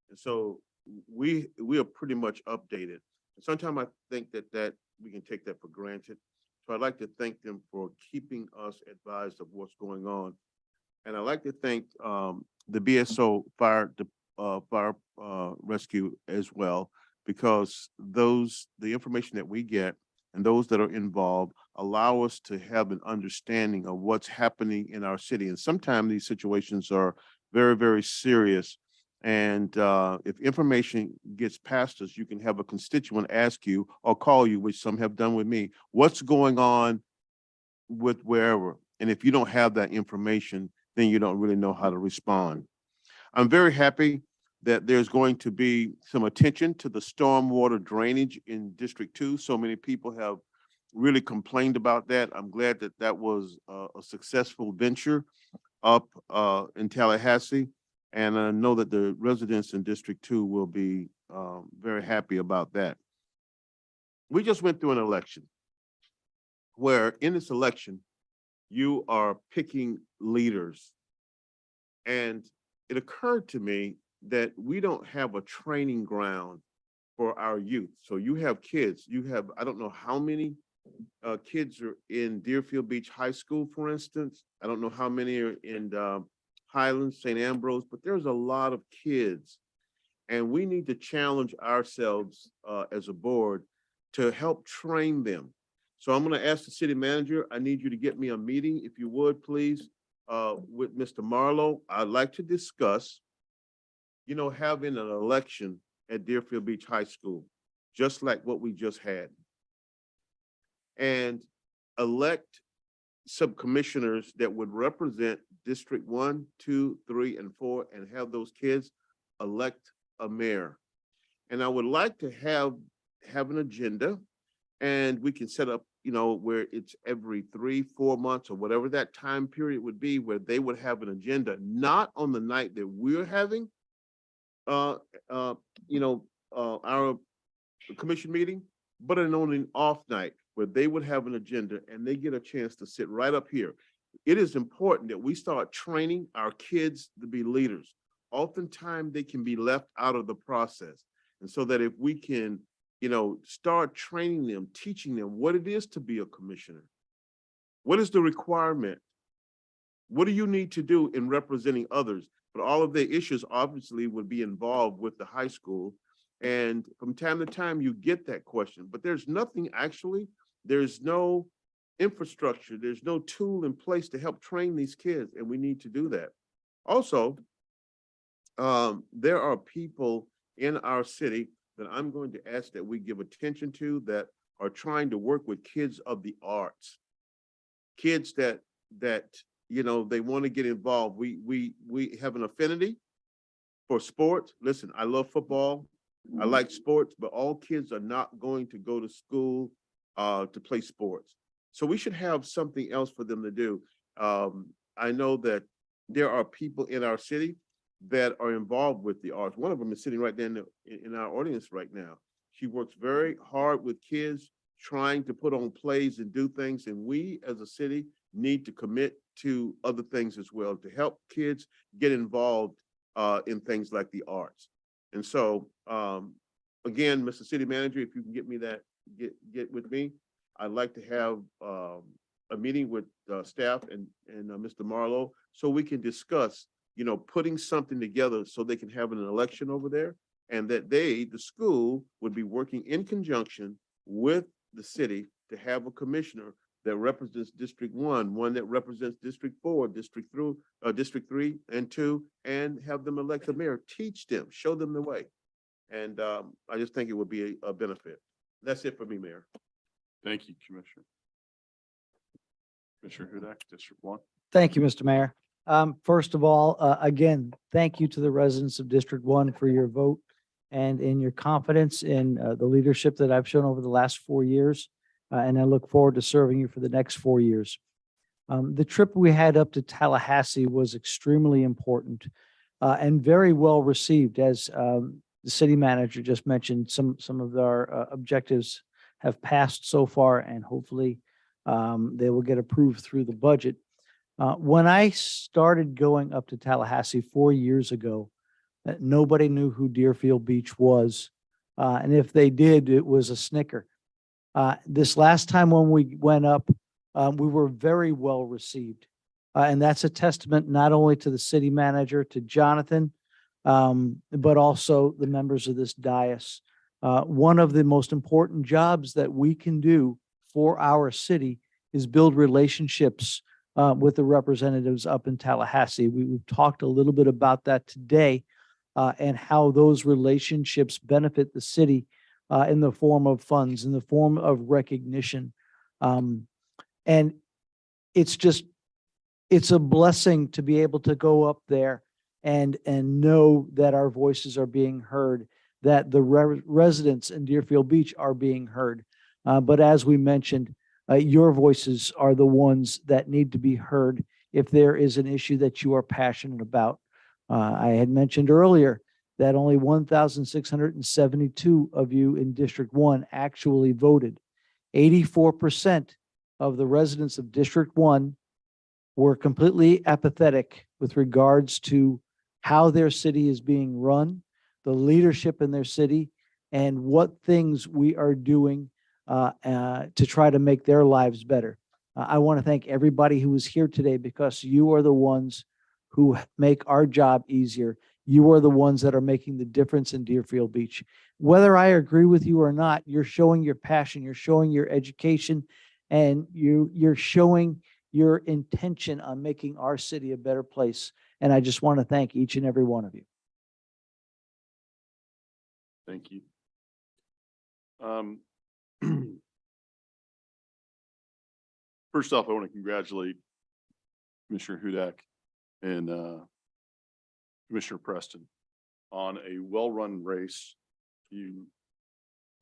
And so we are pretty much updated. And sometimes I think that we can take that for granted. So I'd like to thank them for keeping us advised of what's going on. And I'd like to thank the BSO fire rescue as well, because the information that we get and those that are involved allow us to have an understanding of what's happening in our city. And sometimes these situations are very, very serious. And if information gets past us, you can have a constituent ask you or call you, which some have done with me, what's going on with wherever. And if you don't have that information, then you don't really know how to respond. I'm very happy that there's going to be some attention to the stormwater drainage in District 2. So many people have really complained about that. I'm glad that that was a successful venture up in Tallahassee. And I know that the residents in District 2 will be very happy about that. We just went through an election where in this election, you are picking leaders. And it occurred to me that we don't have a training ground for our youth. So you have kids, you have, I don't know how many kids are in Deerfield Beach High School, for instance. I don't know how many are in Highlands, St. Ambrose, but there's a lot of kids. And we need to challenge ourselves as a board to help train them. So I'm going to ask the city manager, I need you to get me a meeting, if you would, please, with Mr. Marlowe. I'd like to discuss, you know, having an election at Deerfield Beach High School, just like what we just had. And elect some commissioners that would represent District 1, 2, 3, and 4, and have those kids elect a mayor. And I would like to have an agenda, and we can set up, you know, where it's every 3-4 months or whatever that time period would be, where they would have an agenda, not on the night that we're having our commission meeting, but on an off night where they would have an agenda and they get a chance to sit right up here. It is important that we start training our kids to be leaders. Oftentimes they can be left out of the process. And so that if we can, you know, start training them, teaching them what it is to be a commissioner. What is the requirement? What do you need to do in representing others? But all of the issues obviously would be involved with the high school. And from time to time, you get that question, but there's nothing actually, there's no infrastructure, there's no tool in place to help train these kids, and we need to do that. Also, there are people in our city that I'm going to ask that we give attention to that are trying to work with kids of the arts, kids that you know, they want to get involved. We have an affinity for sports. Listen, I love football. I like sports, but all kids are not going to go to school to play sports. So we should have something else for them to do. I know that there are people in our city that are involved with the arts. One of them is sitting right there in our audience right now. She works very hard with kids. trying to put on plays and do things, and we as a city need to commit to other things as well to help kids get involved in things like the arts. And so, again, Mr. City Manager, if you can get me that, get with me. I'd like to have a meeting with staff and Mr. Marlowe so we can discuss, you know, putting something together so they can have an election over there, and that they, the school, would be working in conjunction with the city to have a commissioner that represents District 1, one that represents District 4, District 3 and 2, and have them elect a mayor, teach them, show them the way. And I just think it would be a benefit. That's it for me, Mayor. Thank you, Commissioner. Commissioner Hudak, District 1. Thank you, Mr. Mayor. First of all, again, thank you to the residents of District 1 for your vote and in your confidence in the leadership that I've shown over the last 4 years. And I look forward to serving you for the next 4 years. The trip we had up to Tallahassee was extremely important and very well received. As the city manager just mentioned, some of our objectives have passed so far, and hopefully they will get approved through the budget. When I started going up to Tallahassee 4 years ago, nobody knew who Deerfield Beach was. And if they did, it was a snicker. This last time when we went up, we were very well received. And that's a testament not only to the city manager, to Jonathan, but also the members of this dais. One of the most important jobs that we can do for our city is build relationships with the representatives up in Tallahassee. We've talked a little bit about that today and how those relationships benefit the city in the form of funds, in the form of recognition. And it's a blessing to be able to go up there and know that our voices are being heard, that the residents in Deerfield Beach are being heard. But as we mentioned, your voices are the ones that need to be heard if there is an issue that you are passionate about. I had mentioned earlier that only 1,672 of you in District 1 actually voted. 84% of the residents of District 1 were completely apathetic with regards to how their city is being run, the leadership in their city, and what things we are doing to try to make their lives better. I want to thank everybody who is here today, because you are the ones who make our job easier. You are the ones that are making the difference in Deerfield Beach. Whether I agree with you or not, you're showing your passion, you're showing your education, and you're showing your intention on making our city a better place. And I just want to thank each and every one of you. Thank you. First off, I want to congratulate Commissioner Hudak and Commissioner Preston on a well-run race. You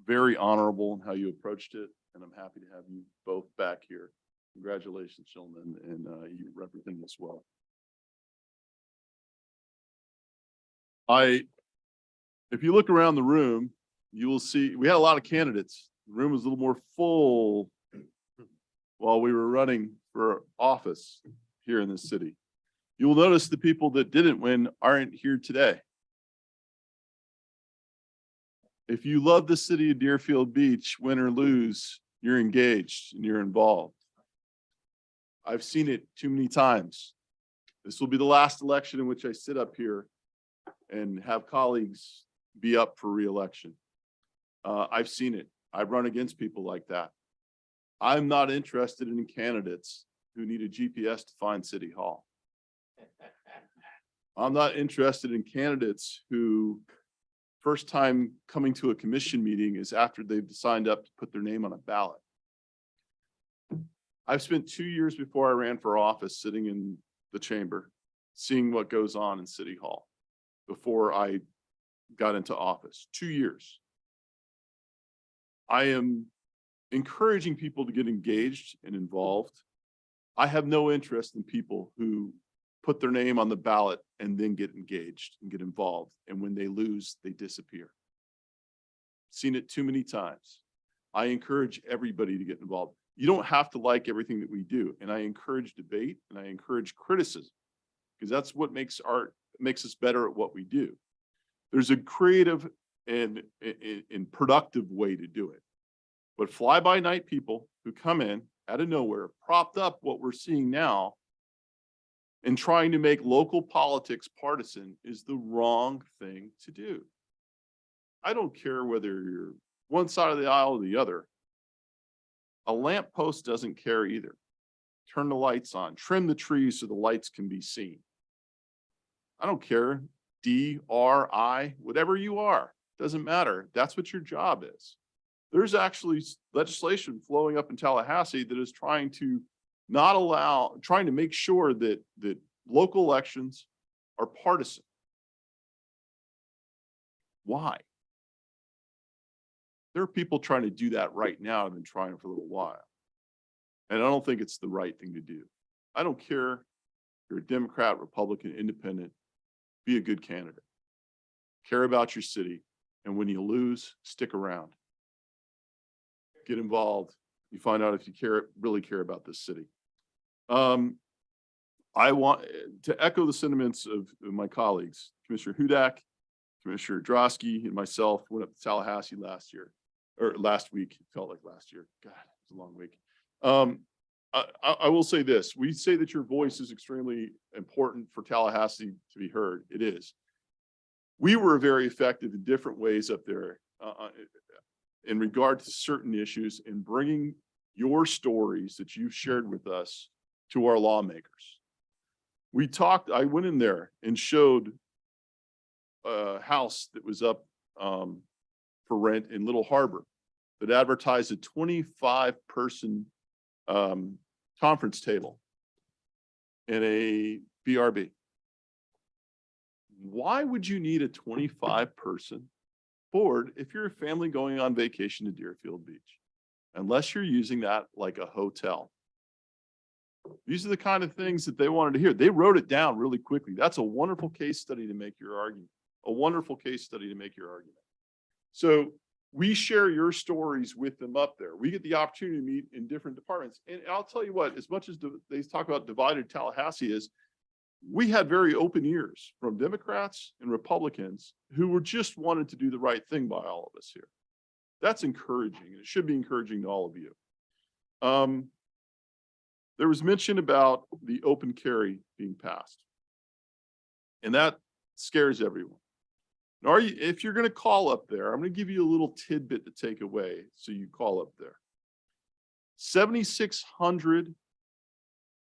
very honorable in how you approached it, and I'm happy to have you both back here. Congratulations, gentlemen, and you represent us well. If you look around the room, you will see we had a lot of candidates. The room was a little more full while we were running for office here in this city. You will notice the people that didn't win aren't here today. If you love the city of Deerfield Beach, win or lose, you're engaged and you're involved. I've seen it too many times. This will be the last election in which I sit up here and have colleagues be up for re-election. I've seen it. I've run against people like that. I'm not interested in candidates who need a GPS to find City Hall. I'm not interested in candidates who first time coming to a commission meeting is after they've signed up to put their name on a ballot. I've spent 2 years before I ran for office sitting in the chamber, seeing what goes on in City Hall before I got into office. 2 years. I am encouraging people to get engaged and involved. I have no interest in people who put their name on the ballot and then get engaged and get involved. And when they lose, they disappear. Seen it too many times. I encourage everybody to get involved. You don't have to like everything that we do. And I encourage debate and I encourage criticism because that's what makes us better at what we do. There's a creative and productive way to do it. But fly by night people who come in out of nowhere, propped up what we're seeing now, and trying to make local politics partisan is the wrong thing to do. I don't care whether you're one side of the aisle or the other. A lamppost doesn't care either. Turn the lights on, trim the trees so the lights can be seen. I don't care, D, R, I, whatever you are, doesn't matter. That's what your job is. There's actually legislation flowing up in Tallahassee that is trying to make sure that local elections are partisan. Why? There are people trying to do that right now and been trying for a little while. And I don't think it's the right thing to do. I don't care if you're a Democrat, Republican, Independent, be a good candidate. Care about your city. And when you lose, stick around. Get involved. You find out if you really care about this city. I want to echo the sentiments of my colleagues. Commissioner Hudak, Commissioner Drosky, and myself went up to Tallahassee last week. It felt like last year. God, it was a long week. I will say this. We say that your voice is extremely important for Tallahassee to be heard. It is. We were very effective in different ways up there in regard to certain issues in bringing your stories that you've shared with us to our lawmakers. I went in there and showed a house that was up for rent in Little Harbor that advertised a 25-person conference table in a BRB. Why would you need a 25-person board if you're a family going on vacation to Deerfield Beach? Unless you're using that like a hotel. These are the kind of things that they wanted to hear. They wrote it down really quickly. That's a wonderful case study to make your argument. A wonderful case study to make your argument. So we share your stories with them up there. We get the opportunity to meet in different departments. And I'll tell you what, as much as they talk about divided Tallahassee is, we had very open ears from Democrats and Republicans who were just wanted to do the right thing by all of us here. That's encouraging, and it should be encouraging to all of you. There was mention about the open carry being passed, and that scares everyone. Now, if you're going to call up there, I'm going to give you a little tidbit to take away so you call up there. 7,600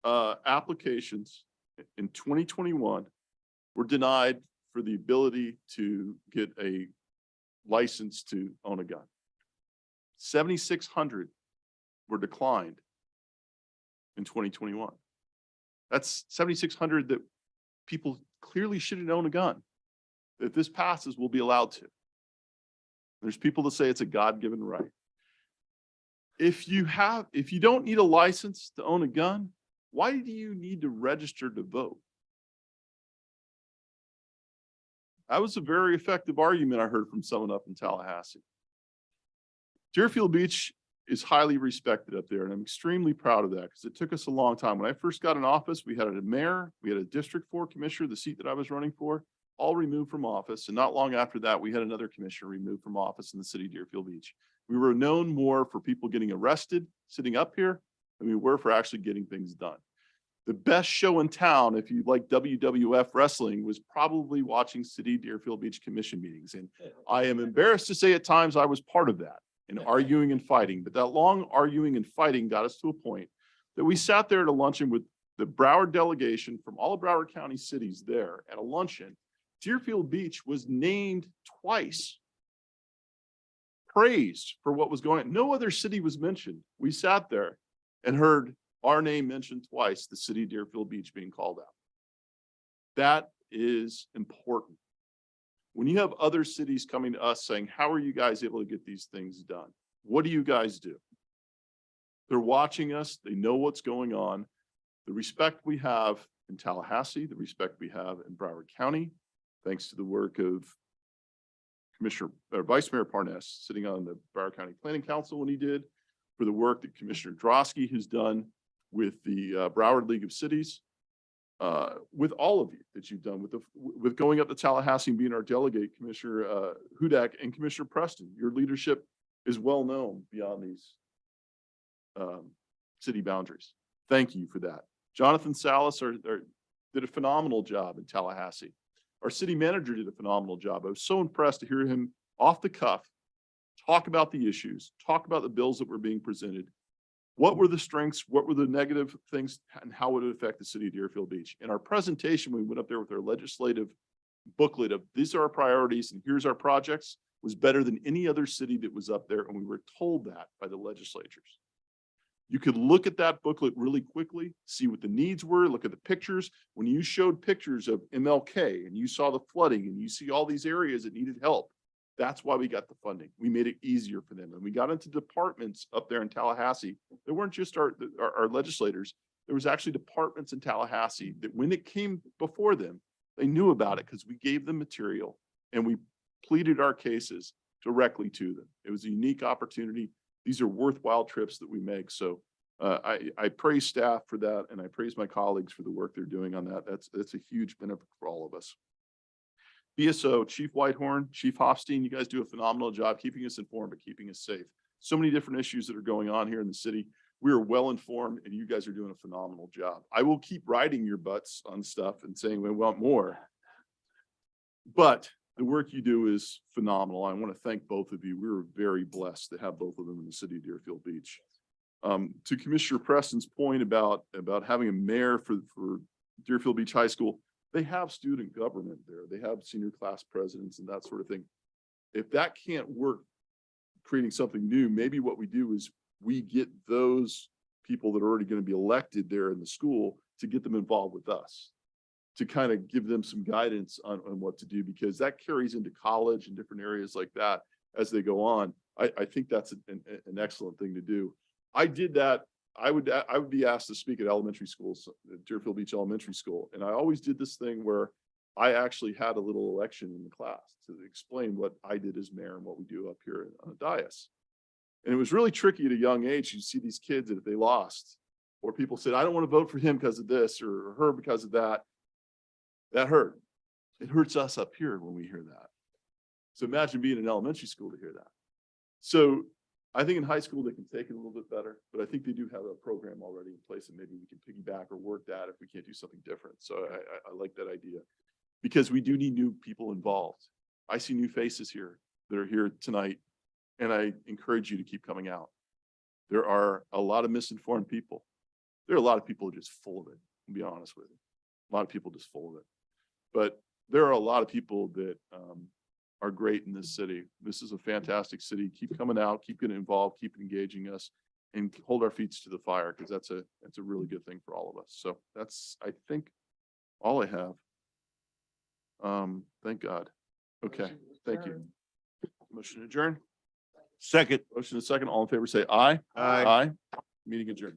applications in 2021 were denied for the ability to get a license to own a gun. 7,600 were declined in 2021. That's 7,600 that people clearly shouldn't own a gun. If this passes, we'll be allowed to. There's people that say it's a God-given right. If you don't need a license to own a gun, why do you need to register to vote? That was a very effective argument I heard from someone up in Tallahassee. Deerfield Beach is highly respected up there, and I'm extremely proud of that because it took us a long time. When I first got in office, we had a mayor, we had a District 4 commissioner, the seat that I was running for, all removed from office. And not long after that, we had another commissioner removed from office in the city of Deerfield Beach. We were known more for people getting arrested, sitting up here, than we were for actually getting things done. The best show in town, if you like WWF wrestling, was probably watching City Deerfield Beach Commission meetings. And I am embarrassed to say at times I was part of that in arguing and fighting, but that long arguing and fighting got us to a point that we sat there at a luncheon with the Broward delegation from all of Broward County cities there at a luncheon. Deerfield Beach was named twice, praised for what was going on. No other city was mentioned. We sat there and heard our name mentioned twice, the city of Deerfield Beach being called out. That is important. When you have other cities coming to us saying, how are you guys able to get these things done? What do you guys do? They're watching us. They know what's going on. The respect we have in Tallahassee, the respect we have in Broward County, thanks to the work of Vice Mayor Parnas, sitting on the Broward County Planning Council when he did, for the work that Commissioner Drosky has done with the Broward League of Cities, with all of you that you've done, with going up to Tallahassee and being our delegate, Commissioner Hudak and Commissioner Preston. Your leadership is well known beyond these city boundaries. Thank you for that. Jonathan Salas did a phenomenal job in Tallahassee. Our city manager did a phenomenal job. I was so impressed to hear him off the cuff talk about the issues, talk about the bills that were being presented. What were the strengths? What were the negative things? And how would it affect the city of Deerfield Beach? In our presentation, we went up there with our legislative booklet of these are our priorities and here's our projects, was better than any other city that was up there. And we were told that by the legislatures. You could look at that booklet really quickly, see what the needs were, look at the pictures. When you showed pictures of MLK and you saw the flooding and you see all these areas that needed help, that's why we got the funding. We made it easier for them. And we got into departments up there in Tallahassee. They weren't just our legislators. There was actually departments in Tallahassee that when it came before them, they knew about it because we gave them material and we pleaded our cases directly to them. It was a unique opportunity. These are worthwhile trips that we make. So I praise staff for that. And I praise my colleagues for the work they're doing on that. That's a huge benefit for all of us. BSO, Chief Whitehorn, Chief Hofstein, you guys do a phenomenal job keeping us informed, but keeping us safe. So many different issues that are going on here in the city. We are well informed and you guys are doing a phenomenal job. I will keep riding your butts on stuff and saying we want more. But the work you do is phenomenal. I want to thank both of you. We were very blessed to have both of them in the city of Deerfield Beach. To Commissioner Preston's point about having a mayor for Deerfield Beach High School, they have student government there. They have senior class presidents and that sort of thing. If that can't work, creating something new, maybe what we do is we get those people that are already going to be elected there in the school to get them involved with us, to kind of give them some guidance on what to do, because that carries into college and different areas like that as they go on. I think that's an excellent thing to do. I did that. I would be asked to speak at elementary schools, Deerfield Beach Elementary School. And I always did this thing where I actually had a little election in the class to explain what I did as mayor and what we do up here on a dais. And it was really tricky at a young age. You see these kids that if they lost, or people said, I don't want to vote for him because of this or her because of that, that hurt. It hurts us up here when we hear that. So imagine being in elementary school to hear that. So I think in high school, they can take it a little bit better, but I think they do have a program already in place and maybe we can piggyback or work that if we can't do something different. So I like that idea because we do need new people involved. I see new faces here that are here tonight, and I encourage you to keep coming out. There are a lot of misinformed people. There are a lot of people just full of it, to be honest with you. A lot of people just full of it. But there are a lot of people that are great in this city. This is a fantastic city. Keep coming out, keep getting involved, keep engaging us, and hold our feet to the fire because that's a really good thing for all of us. So that's, I think, all I have. Thank God. Okay, thank you. Motion adjourned. Second. Motion is second. All in favor, say aye. Aye. Meeting adjourned.